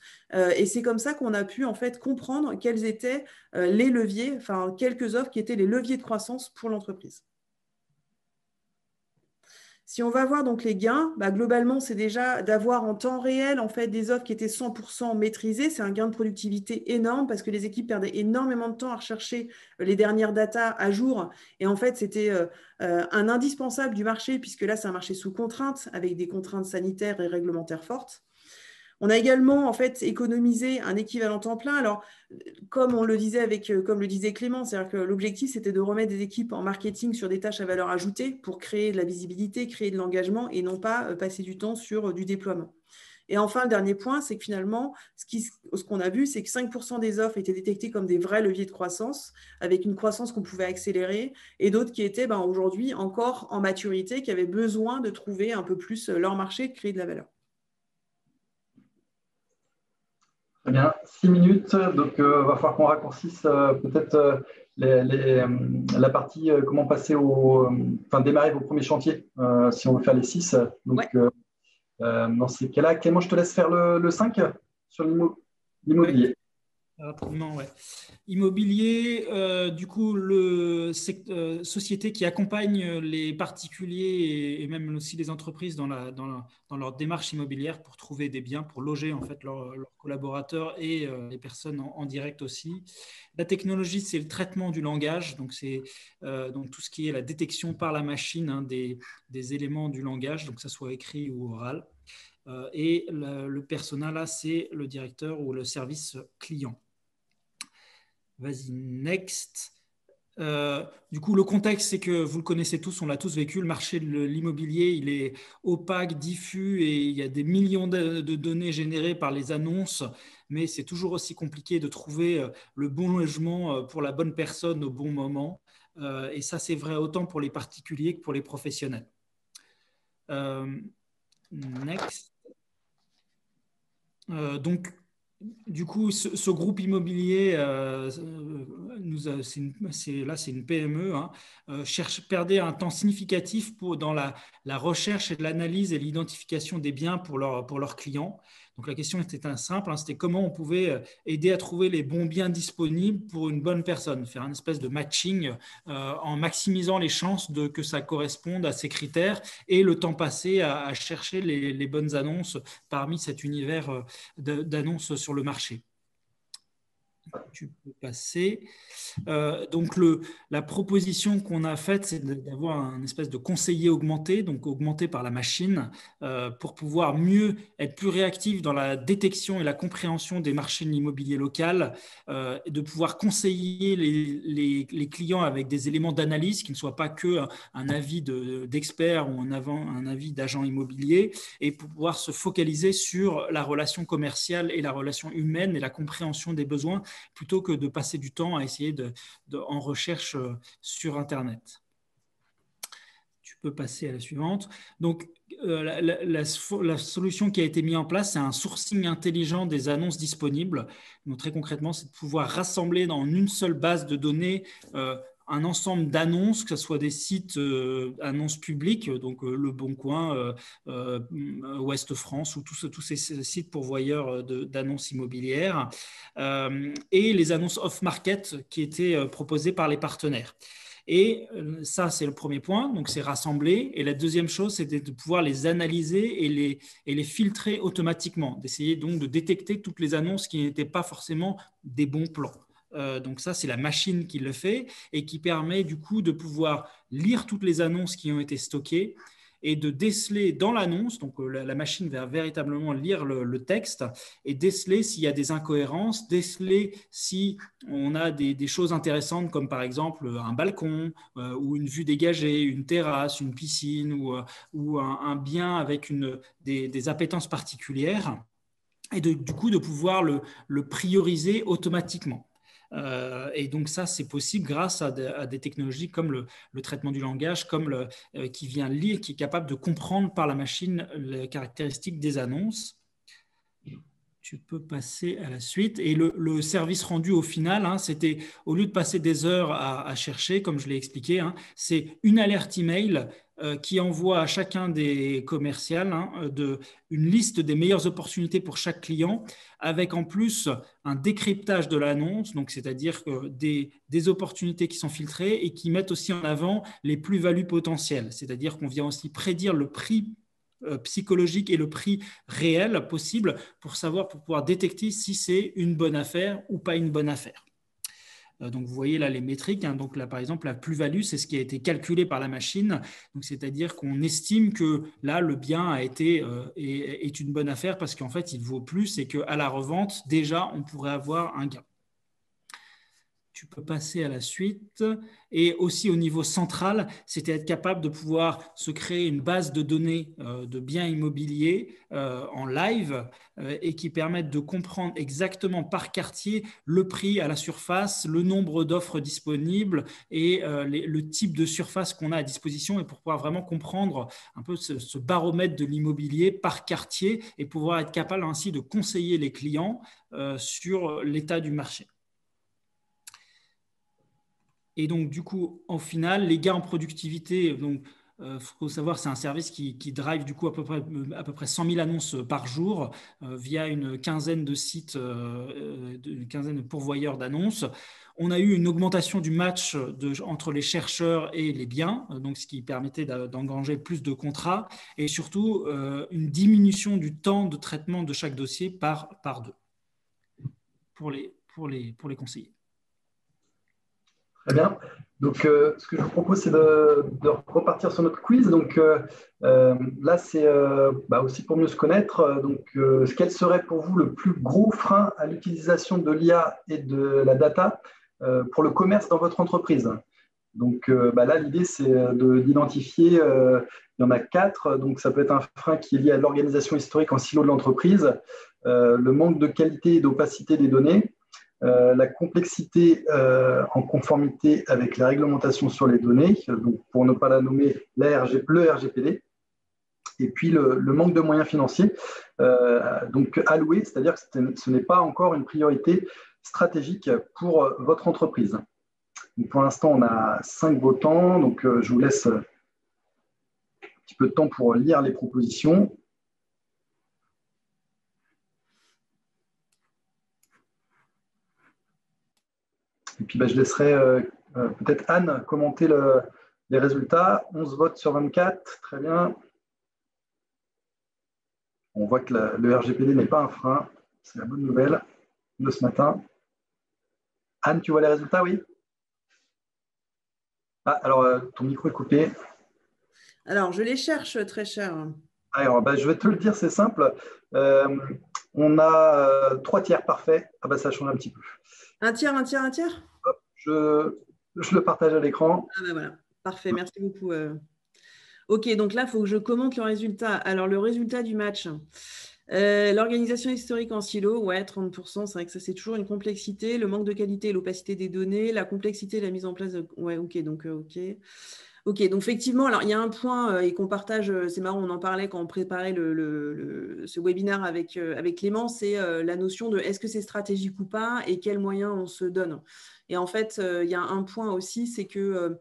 Et c'est comme ça qu'on a pu en fait comprendre quels étaient les leviers, enfin quelques offres qui étaient les leviers de croissance pour l'entreprise. Si on va voir donc les gains, globalement, c'est déjà d'avoir en temps réel en fait, des offres qui étaient 100% maîtrisées. C'est un gain de productivité énorme parce que les équipes perdaient énormément de temps à rechercher les dernières datas à jour. Et en fait, c'était un indispensable du marché puisque là, c'est un marché sous contrainte avec des contraintes sanitaires et réglementaires fortes. On a également en fait économisé un équivalent temps plein. Alors, comme on le disait comme le disait Clément, c'est-à-dire que l'objectif c'était de remettre des équipes en marketing sur des tâches à valeur ajoutée pour créer de la visibilité, créer de l'engagement et non pas passer du temps sur du déploiement. Et enfin, le dernier point, c'est que finalement, ce qu'on a vu, c'est que 5% des offres étaient détectées comme des vrais leviers de croissance, avec une croissance qu'on pouvait accélérer, et d'autres qui étaient aujourd'hui encore en maturité, qui avaient besoin de trouver un peu plus leur marché, de créer de la valeur. Très bien, 6 minutes, donc il va falloir qu'on raccourcisse peut-être la partie comment passer enfin démarrer vos premiers chantiers, si on veut faire les 6. Donc, Ouais. dans ces cas-là, Clément, je te laisse faire le 5 sur Oui, l'immobilier. rapidement, ouais. Immobilier, du coup, société qui accompagne les particuliers et même aussi les entreprises dans leur démarche immobilière pour trouver des biens, pour loger en fait leurs collaborateurs et les personnes en direct aussi. La technologie, c'est le traitement du langage, donc c'est donc tout ce qui est la détection par la machine hein, des éléments du langage, donc que ce soit écrit ou oral. Et le persona, là, c'est le directeur ou le service client. Vas-y, next. Du coup, le contexte, c'est que vous le connaissez tous, on l'a tous vécu, le marché de l'immobilier, il est opaque, diffus et il y a des millions de données générées par les annonces, mais c'est toujours aussi compliqué de trouver le bon logement pour la bonne personne au bon moment. Et ça, c'est vrai autant pour les particuliers que pour les professionnels. Next. Donc, du coup, ce groupe immobilier, c'est une PME, hein, perdait un temps significatif dans la recherche et l'analyse et l'identification des biens pour leurs clients. Donc la question était simple, hein, c'était comment on pouvait aider à trouver les bons biens disponibles pour une bonne personne, faire une espèce de matching en maximisant les chances que ça corresponde à ces critères et le temps passé à chercher les bonnes annonces parmi cet univers d'annonces sur le marché. Tu peux passer. Donc, la proposition qu'on a faite, c'est d'avoir un espèce de conseiller augmenté, donc augmenté par la machine, pour pouvoir être plus réactif dans la détection et la compréhension des marchés de l'immobilier local, et de pouvoir conseiller les clients avec des éléments d'analyse qui ne soient pas que un avis d'expert ou un avis d'agent immobilier, et pour pouvoir se focaliser sur la relation commerciale et la relation humaine et la compréhension des besoins, plutôt que de passer du temps à essayer en recherche sur Internet. Tu peux passer à la suivante. Donc, la solution qui a été mise en place, c'est un sourcing intelligent des annonces disponibles. Donc, très concrètement, c'est de pouvoir rassembler dans une seule base de données un ensemble d'annonces, que ce soit des sites annonces publiques, donc Le Bon Coin, Ouest France, ou tous ces sites pourvoyeurs d'annonces immobilières, et les annonces off-market qui étaient proposées par les partenaires. Et ça, c'est le premier point, donc c'est rassembler. Et la deuxième chose, c'était de pouvoir les analyser et les filtrer automatiquement, d'essayer donc de détecter toutes les annonces qui n'étaient pas forcément des bons plans. Donc ça, c'est la machine qui le fait et qui permet du coup de pouvoir lire toutes les annonces qui ont été stockées et de déceler dans l'annonce, donc la machine va véritablement lire le texte et déceler s'il y a des incohérences, déceler si on a des choses intéressantes comme par exemple un balcon ou une vue dégagée, une terrasse, une piscine ou un bien avec des appétences particulières, et du coup de pouvoir le prioriser automatiquement. Et donc ça, c'est possible grâce à des technologies comme le traitement du langage, comme qui vient lire, qui est capable de comprendre par la machine les caractéristiques des annonces. Tu peux passer à la suite. Et le service rendu au final, hein, c'était, au lieu de passer des heures à chercher, comme je l'ai expliqué, hein, c'est une alerte email qui envoie à chacun des commerciales une liste des meilleures opportunités pour chaque client, avec en plus un décryptage de l'annonce, donc c'est-à-dire que des opportunités qui sont filtrées et qui mettent aussi en avant les plus-values potentielles. C'est-à-dire qu'on vient aussi prédire le prix psychologique et le prix réel possible pour pouvoir détecter si c'est une bonne affaire ou pas une bonne affaire. Donc, vous voyez là les métriques. Hein. Donc, là, par exemple, la plus-value, c'est ce qui a été calculé par la machine. Donc, c'est-à-dire qu'on estime que là, le bien est une bonne affaire parce qu'en fait, il vaut plus et qu'à la revente, déjà, on pourrait avoir un gain. tu peux passer à la suite. Et aussi au niveau central, c'était être capable de pouvoir se créer une base de données de biens immobiliers en live et qui permettent de comprendre exactement par quartier le prix à la surface, le nombre d'offres disponibles et le type de surface qu'on a à disposition, et pour pouvoir vraiment comprendre un peu ce baromètre de l'immobilier par quartier et pouvoir être capable ainsi de conseiller les clients sur l'état du marché. Et donc, du coup, en final, les gains en productivité, donc, faut savoir, c'est un service qui drive du coup à peu près 100 000 annonces par jour via une quinzaine de sites, une quinzaine de pourvoyeurs d'annonces. On a eu une augmentation du match entre les chercheurs et les biens, donc ce qui permettait d'engranger plus de contrats, et surtout une diminution du temps de traitement de chaque dossier par deux pour les conseillers. Très bien. Donc, ce que je vous propose, c'est de repartir sur notre quiz. Donc, là, c'est aussi pour mieux se connaître. Donc, quel serait pour vous le plus gros frein à l'utilisation de l'IA et de la data pour le commerce dans votre entreprise? Donc, là, l'idée, c'est d'identifier, il y en a 4. Donc, ça peut être un frein qui est lié à l'organisation historique en silo de l'entreprise, le manque de qualité et d'opacité des données, la complexité en conformité avec la réglementation sur les données, donc pour ne pas la nommer le RGPD, et puis le manque de moyens financiers donc alloués, c'est-à-dire que ce n'est pas encore une priorité stratégique pour votre entreprise. Donc pour l'instant, on a 5 votants, donc je vous laisse un petit peu de temps pour lire les propositions. Et puis, je laisserai peut-être Anne commenter les résultats. 11 votes sur 24, très bien. On voit que le RGPD n'est pas un frein. C'est la bonne nouvelle de ce matin. Anne, tu vois les résultats, oui? Ah, alors, ton micro est coupé. Alors, je les cherche, très cher. Alors, je vais te le dire, c'est simple. On a 3 tiers parfaits. Ah, ça change un petit peu. Un tiers, un tiers, un tiers? Hop, je le partage à l'écran. Ah, voilà. Parfait, merci beaucoup. Ok, donc là, il faut que je commente le résultat. Alors, le résultat du match. L'organisation historique en silo, ouais, 30%, c'est vrai que ça, c'est toujours une complexité. Le manque de qualité et l'opacité des données, la complexité et la mise en place de... Ouais, ok, donc ok. Ok, donc effectivement, alors il y a un point et qu'on partage, c'est marrant, on en parlait quand on préparait ce webinaire avec Clément, c'est la notion de est-ce que c'est stratégique ou pas et quels moyens on se donne. Et en fait, il y a un point aussi, c'est que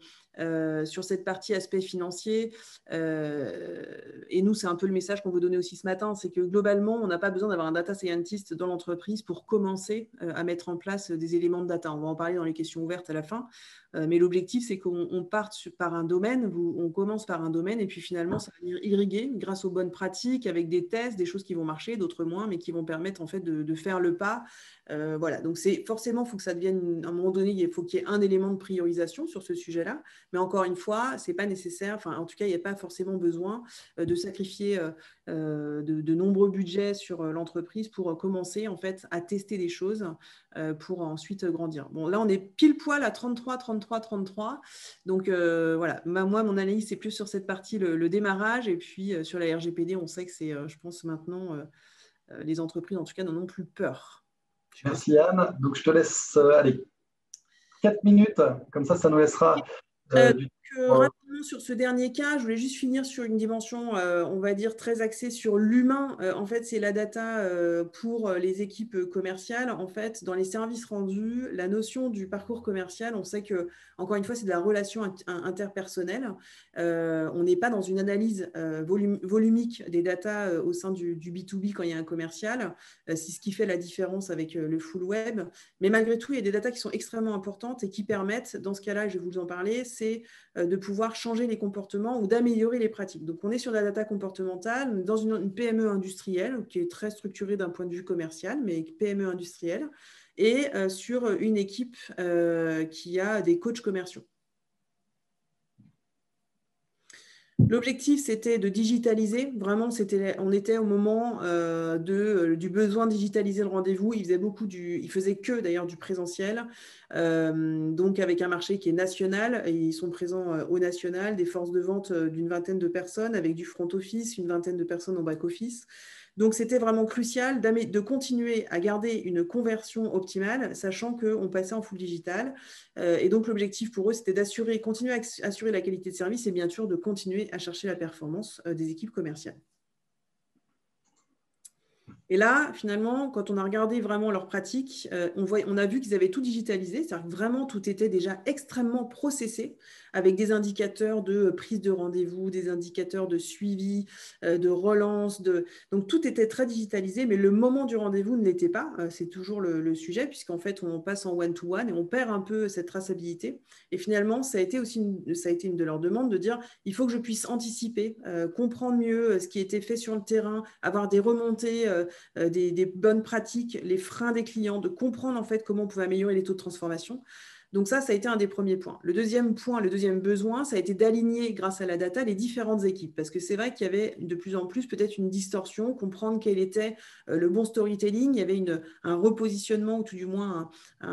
sur cette partie aspect financier, et nous, c'est un peu le message qu'on veut donner aussi ce matin, c'est que globalement, on n'a pas besoin d'avoir un data scientist dans l'entreprise pour commencer à mettre en place des éléments de data. On va en parler dans les questions ouvertes à la fin. Mais l'objectif, c'est qu'on parte par un domaine, on commence par un domaine et puis finalement, ça va venir irriguer grâce aux bonnes pratiques, avec des tests, des choses qui vont marcher, d'autres moins, mais qui vont permettre en fait de faire le pas. Voilà, donc forcément, il faut que ça devienne, à un moment donné, il faut qu'il y ait un élément de priorisation sur ce sujet-là. Mais encore une fois, ce n'est pas nécessaire, enfin, en tout cas, il n'y a pas forcément besoin de sacrifier de nombreux budgets sur l'entreprise pour commencer en fait à tester des choses pour ensuite grandir. Bon, là, on est pile poil à 33, 33, 33. Donc, voilà, moi, mon analyse, c'est plus sur cette partie, le démarrage. Et puis, sur la RGPD, on sait que c'est, je pense, maintenant, les entreprises, en tout cas, n'en ont plus peur. Merci, Anne. Donc, je te laisse, allez, 4 minutes. Comme ça nous laissera du temps. Rapidement sur ce dernier cas, je voulais juste finir sur une dimension, on va dire, très axée sur l'humain. En fait, c'est la data pour les équipes commerciales. En fait, dans les services rendus, la notion du parcours commercial, on sait que, encore une fois, c'est de la relation interpersonnelle. On n'est pas dans une analyse volumique des data au sein du B2B quand il y a un commercial. C'est ce qui fait la différence avec le full web. Mais malgré tout, il y a des data qui sont extrêmement importantes et qui permettent, dans ce cas-là, je vais vous en parler, c'est de pouvoir changer les comportements ou d'améliorer les pratiques. Donc, on est sur la data comportementale dans une PME industrielle qui est très structurée d'un point de vue commercial, mais PME industrielle, et sur une équipe qui a des coachs commerciaux. L'objectif, c'était de digitaliser. Vraiment, on était au moment du besoin de digitaliser le rendez-vous. Ils faisaient que d'ailleurs du présentiel, donc avec un marché qui est national. Et ils sont présents au national, des forces de vente d'une vingtaine de personnes, avec du front office, une vingtaine de personnes en back office. Donc, c'était vraiment crucial de continuer à garder une conversion optimale, sachant qu'on passait en full digital. Et donc, l'objectif pour eux, c'était continuer à assurer la qualité de service et bien sûr de continuer à chercher la performance des équipes commerciales. Et là, finalement, quand on a regardé vraiment leurs pratiques, on a vu qu'ils avaient tout digitalisé, c'est-à-dire que vraiment tout était déjà extrêmement processé, avec des indicateurs de prise de rendez-vous, des indicateurs de suivi, de relance. Donc tout était très digitalisé, mais le moment du rendez-vous ne l'était pas. C'est toujours le sujet, puisqu'en fait, on passe en one-to-one et on perd un peu cette traçabilité. Et finalement, ça a été une de leurs demandes de dire, il faut que je puisse anticiper, comprendre mieux ce qui était fait sur le terrain, avoir des remontées, des bonnes pratiques, les freins des clients, de comprendre en fait comment on pouvait améliorer les taux de transformation. Donc ça a été un des premiers points. Le deuxième besoin, ça a été d'aligner grâce à la data les différentes équipes, parce que c'est vrai qu'il y avait de plus en plus peut-être une distorsion, comprendre quel était le bon storytelling, il y avait un repositionnement ou tout du moins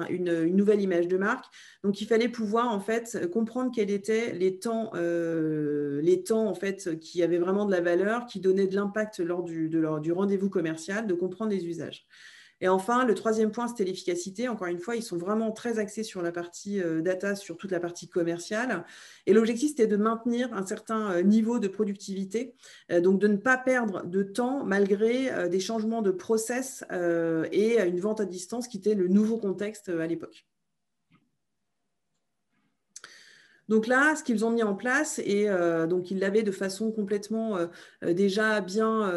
une nouvelle image de marque. Donc il fallait pouvoir en fait comprendre quels étaient les temps en fait qui avaient vraiment de la valeur, qui donnaient de l'impact lors du rendez-vous commercial, de comprendre les usages. Et enfin, le troisième point, c'était l'efficacité. Encore une fois, ils sont vraiment très axés sur la partie data, sur toute la partie commerciale. Et l'objectif, c'était de maintenir un certain niveau de productivité, donc de ne pas perdre de temps malgré des changements de process et une vente à distance qui était le nouveau contexte à l'époque. Donc là, ce qu'ils ont mis en place, et donc ils l'avaient de façon complètement déjà bien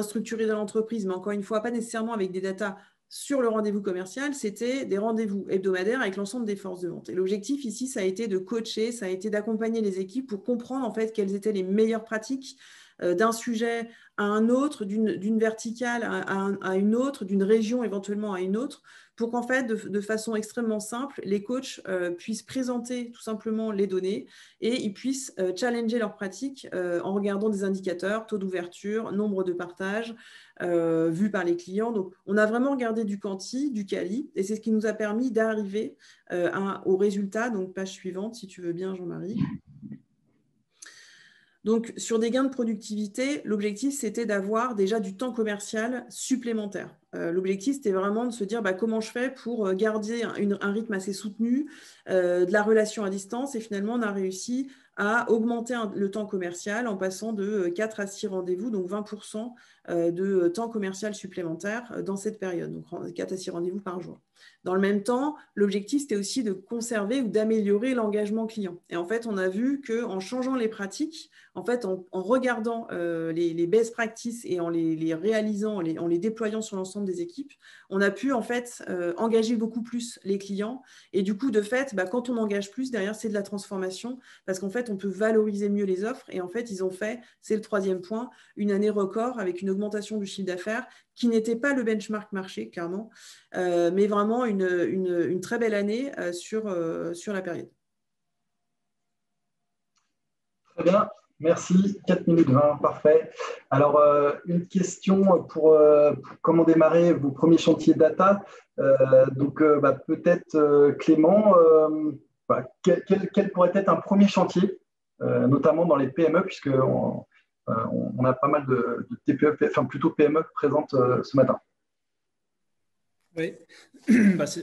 structurée dans l'entreprise, mais encore une fois, pas nécessairement avec des datas sur le rendez-vous commercial, c'était des rendez-vous hebdomadaires avec l'ensemble des forces de vente. Et l'objectif ici, ça a été de coacher, ça a été d'accompagner les équipes pour comprendre en fait quelles étaient les meilleures pratiques d'un sujet à un autre, d'une verticale à une autre, d'une région éventuellement à une autre, pour qu'en fait, de façon extrêmement simple, les coachs puissent présenter tout simplement les données et ils puissent challenger leurs pratiques en regardant des indicateurs, taux d'ouverture, nombre de partages vus par les clients. Donc, on a vraiment regardé du quanti, du quali, et c'est ce qui nous a permis d'arriver au résultat. Donc, page suivante, si tu veux bien, Jean-Marie. Donc, sur des gains de productivité, l'objectif, c'était d'avoir déjà du temps commercial supplémentaire. L'objectif, c'était vraiment de se dire comment je fais pour garder un rythme assez soutenu, de la relation à distance. Et finalement, on a réussi à augmenter le temps commercial en passant de 4 à 6 rendez-vous, donc 20% de temps commercial supplémentaire dans cette période, donc 4 à 6 rendez-vous par jour. Dans le même temps, l'objectif, c'était aussi de conserver ou d'améliorer l'engagement client. Et en fait, on a vu qu'en changeant les pratiques, en fait, en regardant les best practices et en les réalisant, en les déployant sur l'ensemble des équipes, on a pu en fait engager beaucoup plus les clients. Et du coup, de fait, quand on engage plus, derrière, c'est de la transformation parce qu'en fait, on peut valoriser mieux les offres. Et en fait, ils ont fait, c'est le troisième point, une année record avec une augmentation du chiffre d'affaires qui n'était pas le benchmark marché, clairement, mais vraiment une très belle année sur la période. Très bien, merci. 4 minutes 20, parfait. Alors, une question pour comment démarrer vos premiers chantiers data. Donc, peut-être Clément, quel pourrait être un premier chantier, notamment dans les PME, puisqu'on on a pas mal de TPE, enfin plutôt PME présentes ce matin. Oui,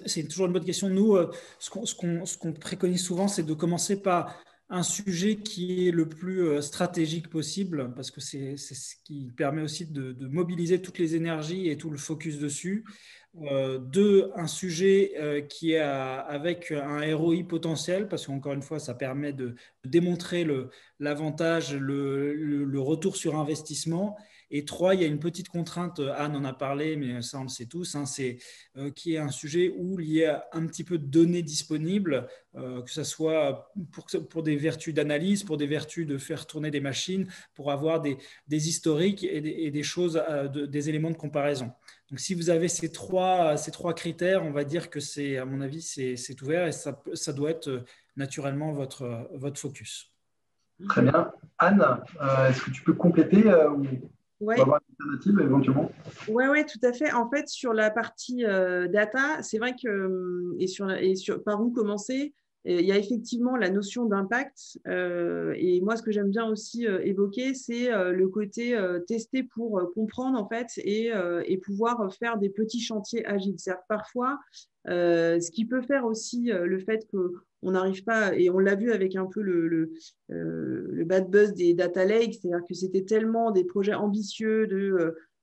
c'est toujours une bonne question. Nous, ce qu'on préconise souvent, c'est de commencer par un sujet qui est le plus stratégique possible, parce que c'est ce qui permet aussi de mobiliser toutes les énergies et tout le focus dessus. Deux, un sujet qui est avec un ROI potentiel, parce qu'encore une fois, ça permet de démontrer l'avantage, le retour sur investissement. Et trois, il y a une petite contrainte, Anne en a parlé, mais ça on le sait tous, c'est qui est un sujet où il y a un petit peu de données disponibles, que ce soit pour des vertus d'analyse, pour des vertus de faire tourner des machines, pour avoir des historiques et des choses, des éléments de comparaison. Donc, si vous avez ces trois critères, on va dire que c'est, à mon avis, c'est ouvert et ça doit être naturellement votre focus. Très bien. Anne, est-ce que tu peux compléter ou Ouais. avoir une alternative éventuellement? Ouais, tout à fait. En fait, sur la partie data, c'est vrai que, par où commencer, il y a effectivement la notion d'impact. Et moi, ce que j'aime bien aussi évoquer, c'est le côté tester pour comprendre, en fait, et pouvoir faire des petits chantiers agiles. C'est-à-dire que parfois, ce qui peut faire aussi le fait que on n'arrive pas, et on l'a vu avec un peu le bad buzz des data lakes, c'est-à-dire que c'était tellement des projets ambitieux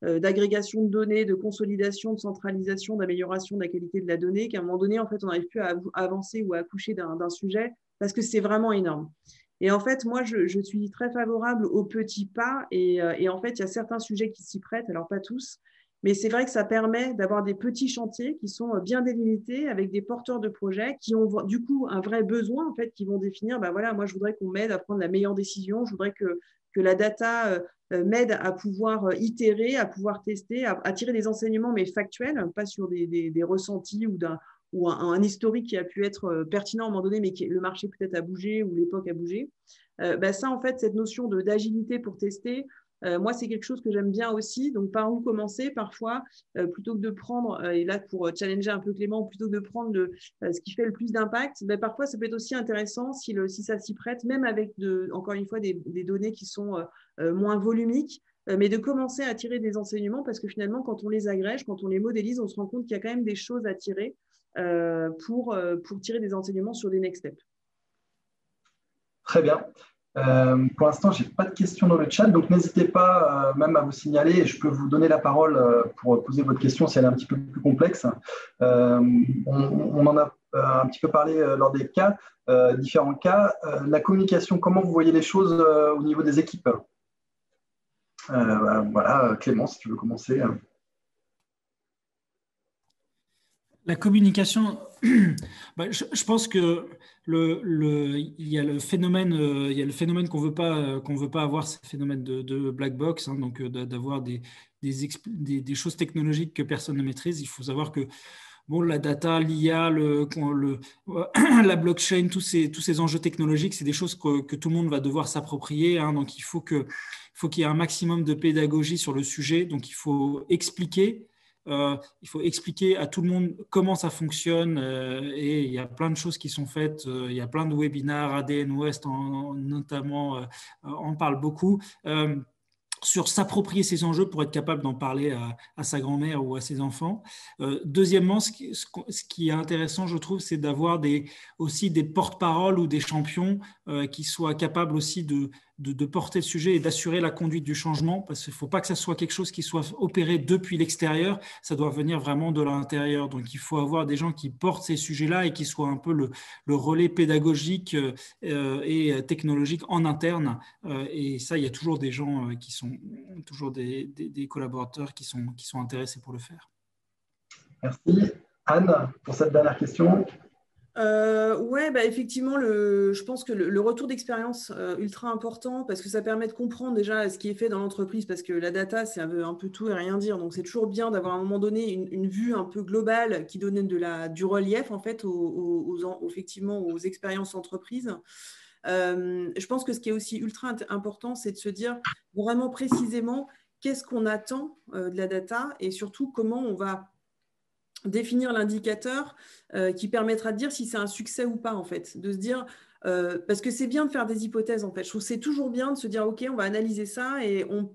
d'agrégation de données, de consolidation, de centralisation, d'amélioration de la qualité de la donnée, qu'à un moment donné, en fait, on n'arrive plus à avancer ou à accoucher d'un sujet parce que c'est vraiment énorme. Et en fait, moi, je suis très favorable aux petits pas. Et en fait, il y a certains sujets qui s'y prêtent, alors pas tous, mais c'est vrai que ça permet d'avoir des petits chantiers qui sont bien délimités avec des porteurs de projets qui ont du coup un vrai besoin, en fait, qui vont définir, ben voilà, moi, je voudrais qu'on m'aide à prendre la meilleure décision, je voudrais que la data m'aide à pouvoir itérer, à pouvoir tester, à tirer des enseignements, mais factuels, pas sur des ressentis ou un historique qui a pu être pertinent à un moment donné, mais le marché peut-être a bougé ou l'époque a bougé. Ça, en fait, cette notion d'agilité pour tester, moi, c'est quelque chose que j'aime bien aussi. Donc, par où commencer parfois, plutôt que de prendre, et là, pour challenger un peu Clément, plutôt que de prendre ce qui fait le plus d'impact, parfois, ça peut être aussi intéressant si ça s'y prête, même avec, encore une fois, des données qui sont moins volumiques, mais de commencer à tirer des enseignements parce que finalement, quand on les agrège, quand on les modélise, on se rend compte qu'il y a quand même des choses à tirer pour tirer des enseignements sur des next steps. Très bien. Pour l'instant, je n'ai pas de questions dans le chat, donc n'hésitez pas même à vous signaler et je peux vous donner la parole pour poser votre question si elle est un petit peu plus complexe. On en a un petit peu parlé lors des cas, différents cas. La communication, comment vous voyez les choses au niveau des équipes? Voilà, Clément, si tu veux commencer. La communication, je pense que il y a le phénomène qu'on veut pas avoir, c'est le phénomène de black box, hein, donc d'avoir des choses technologiques que personne ne maîtrise. Il faut savoir que bon, la data, l'IA, la blockchain, tous ces enjeux technologiques, c'est des choses que tout le monde va devoir s'approprier, hein, donc il faut qu'il y ait un maximum de pédagogie sur le sujet. Donc il faut expliquer à tout le monde comment ça fonctionne et il y a plein de choses qui sont faites. Il y a plein de webinaires, ADN West notamment en parle beaucoup. Sur s'approprier ces enjeux pour être capable d'en parler à sa grand-mère ou à ses enfants. Deuxièmement, ce qui est intéressant, je trouve, c'est d'avoir aussi des porte-paroles ou des champions qui soient capables aussi de porter le sujet et d'assurer la conduite du changement, parce qu'il ne faut pas que ça soit quelque chose qui soit opéré depuis l'extérieur, ça doit venir vraiment de l'intérieur. Donc il faut avoir des gens qui portent ces sujets-là et qui soient un peu le relais pédagogique et technologique en interne. Et ça, il y a toujours des gens qui sont toujours des collaborateurs qui sont intéressés pour le faire. Merci. Anne, pour cette dernière question. Ouais, effectivement, je pense que le retour d'expérience ultra important parce que ça permet de comprendre déjà ce qui est fait dans l'entreprise parce que la data, c'est un peu tout et rien dire. Donc, c'est toujours bien d'avoir à un moment donné une vue un peu globale qui donne du relief en fait effectivement aux expériences entreprises. Je pense que ce qui est aussi ultra important, c'est de se dire vraiment précisément qu'est-ce qu'on attend de la data et surtout comment on va définir l'indicateur qui permettra de dire si c'est un succès ou pas, en fait. De se dire, parce que c'est bien de faire des hypothèses, en fait. Je trouve que c'est toujours bien de se dire, OK, on va analyser ça et on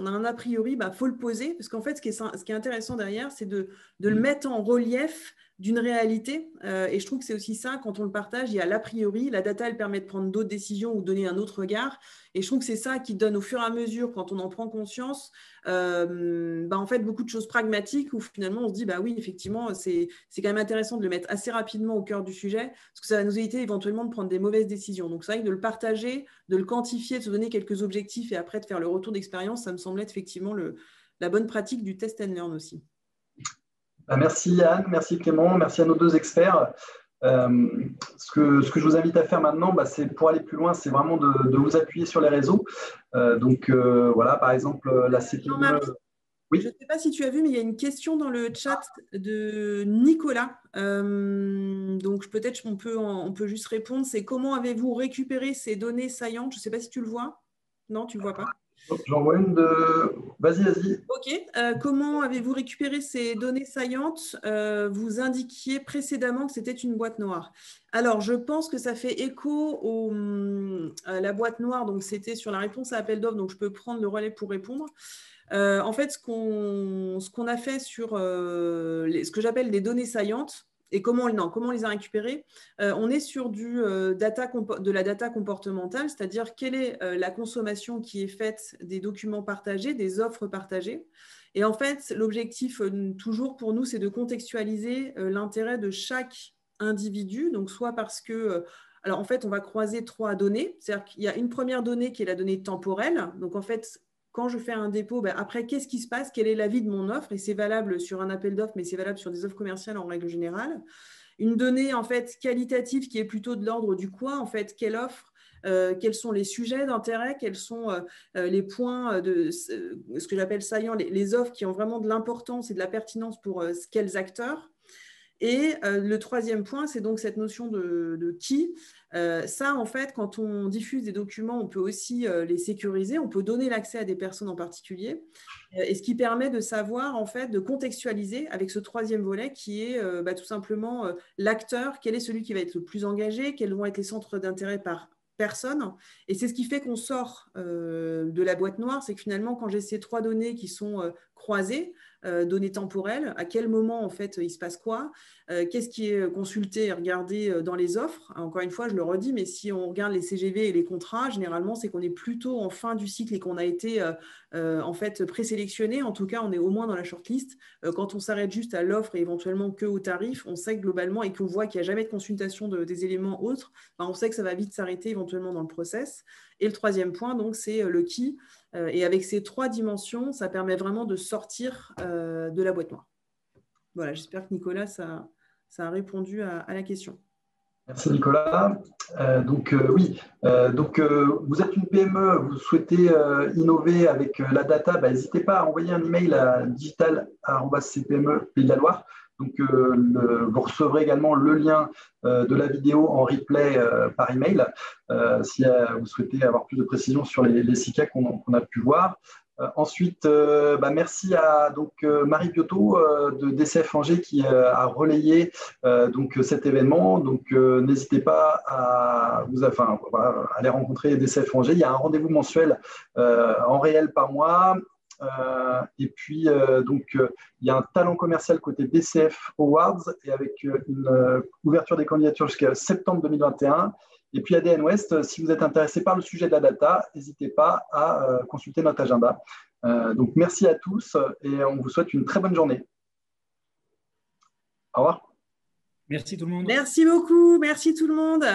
a un a priori, faut le poser, parce qu'en fait, ce qui est intéressant derrière, c'est de le mettre en relief d'une réalité. Et je trouve que c'est aussi ça, quand on le partage, il y a l'a priori, la data, elle permet de prendre d'autres décisions ou donner un autre regard. Et je trouve que c'est ça qui donne au fur et à mesure, quand on en prend conscience, en fait, beaucoup de choses pragmatiques où finalement on se dit, oui, effectivement, c'est quand même intéressant de le mettre assez rapidement au cœur du sujet parce que ça va nous éviter éventuellement de prendre des mauvaises décisions. Donc, c'est vrai que de le partager, de le quantifier, de se donner quelques objectifs et après de faire le retour d'expérience, ça me semble être effectivement la bonne pratique du test and learn aussi. Merci Anne, merci Clément, merci à nos deux experts. Ce que je vous invite à faire maintenant, c'est pour aller plus loin, c'est vraiment de vous appuyer sur les réseaux. Voilà, par exemple, la CPE. Oui. Je ne sais pas si tu as vu, mais il y a une question dans le chat de Nicolas. Donc, peut-être on peut juste répondre. C'est comment avez-vous récupéré ces données saillantes? Je ne sais pas si tu le vois. Non, tu ne le vois pas. J'en vois une de… Vas-y. OK. Comment avez-vous récupéré ces données saillantes? Vous indiquiez précédemment que c'était une boîte noire. Alors, je pense que ça fait écho à la boîte noire. Donc, c'était sur la réponse à appel d'offres. Donc, je peux prendre le relais pour répondre. En fait, ce qu'on a fait sur ce que j'appelle des données saillantes, et comment on les a récupérées, on est sur de la data comportementale, c'est-à-dire quelle est la consommation qui est faite des documents partagés, des offres partagées. Et en fait, l'objectif toujours pour nous, c'est de contextualiser l'intérêt de chaque individu, donc soit parce que… alors en fait, on va croiser 3 données, c'est-à-dire qu'il y a une première donnée qui est la donnée temporelle, donc en fait, quand je fais un dépôt, après, qu'est-ce qui se passe? Quel est l'avis de mon offre? Et c'est valable sur un appel d'offres, mais c'est valable sur des offres commerciales en règle générale. Une donnée en fait qualitative qui est plutôt de l'ordre du quoi, en fait, quelle offre, quels sont les sujets d'intérêt, quels sont les points de ce que j'appelle saillants, les offres qui ont vraiment de l'importance et de la pertinence pour quels acteurs. Et le troisième point, c'est donc cette notion de qui. Ça, en fait, quand on diffuse des documents, on peut aussi les sécuriser, on peut donner l'accès à des personnes en particulier, et ce qui permet de savoir, en fait, de contextualiser avec ce troisième volet qui est tout simplement l'acteur, quel est celui qui va être le plus engagé, quels vont être les centres d'intérêt par personne. Et c'est ce qui fait qu'on sort de la boîte noire, c'est que finalement, quand j'ai ces 3 données qui sont croisées, données temporelles, à quel moment en fait il se passe quoi, qu'est-ce qui est consulté et regardé dans les offres. Encore une fois, je le redis, mais si on regarde les CGV et les contrats, généralement c'est qu'on est plutôt en fin du cycle et qu'on a été en fait présélectionné. En tout cas, on est au moins dans la shortlist. Quand on s'arrête juste à l'offre et éventuellement que au tarif, on sait que globalement et qu'on voit qu'il n'y a jamais de consultation des éléments autres, on sait que ça va vite s'arrêter éventuellement dans le process. Et le troisième point, donc, c'est le qui. Et avec ces 3 dimensions, ça permet vraiment de sortir de la boîte noire. Voilà, j'espère que Nicolas, ça a répondu à la question. Merci Nicolas. Oui, vous êtes une PME, vous souhaitez innover avec la data, n'hésitez pas à envoyer un email à digital@cpme Pays de la Loire. Donc, vous recevrez également le lien de la vidéo en replay par email si vous souhaitez avoir plus de précisions sur les 6 cas qu'on a pu voir. Ensuite, merci à Marie Piotto de DCF Angers qui a relayé cet événement. Donc, n'hésitez pas à aller rencontrer DCF Angers. Il y a un rendez-vous mensuel en réel par mois. Et puis, il y a un talent commercial côté DCF Awards et avec une ouverture des candidatures jusqu'à septembre 2021. Et puis ADN West, si vous êtes intéressé par le sujet de la data, n'hésitez pas à consulter notre agenda. Donc, merci à tous et on vous souhaite une très bonne journée. Au revoir. Merci tout le monde. Merci beaucoup. Merci tout le monde.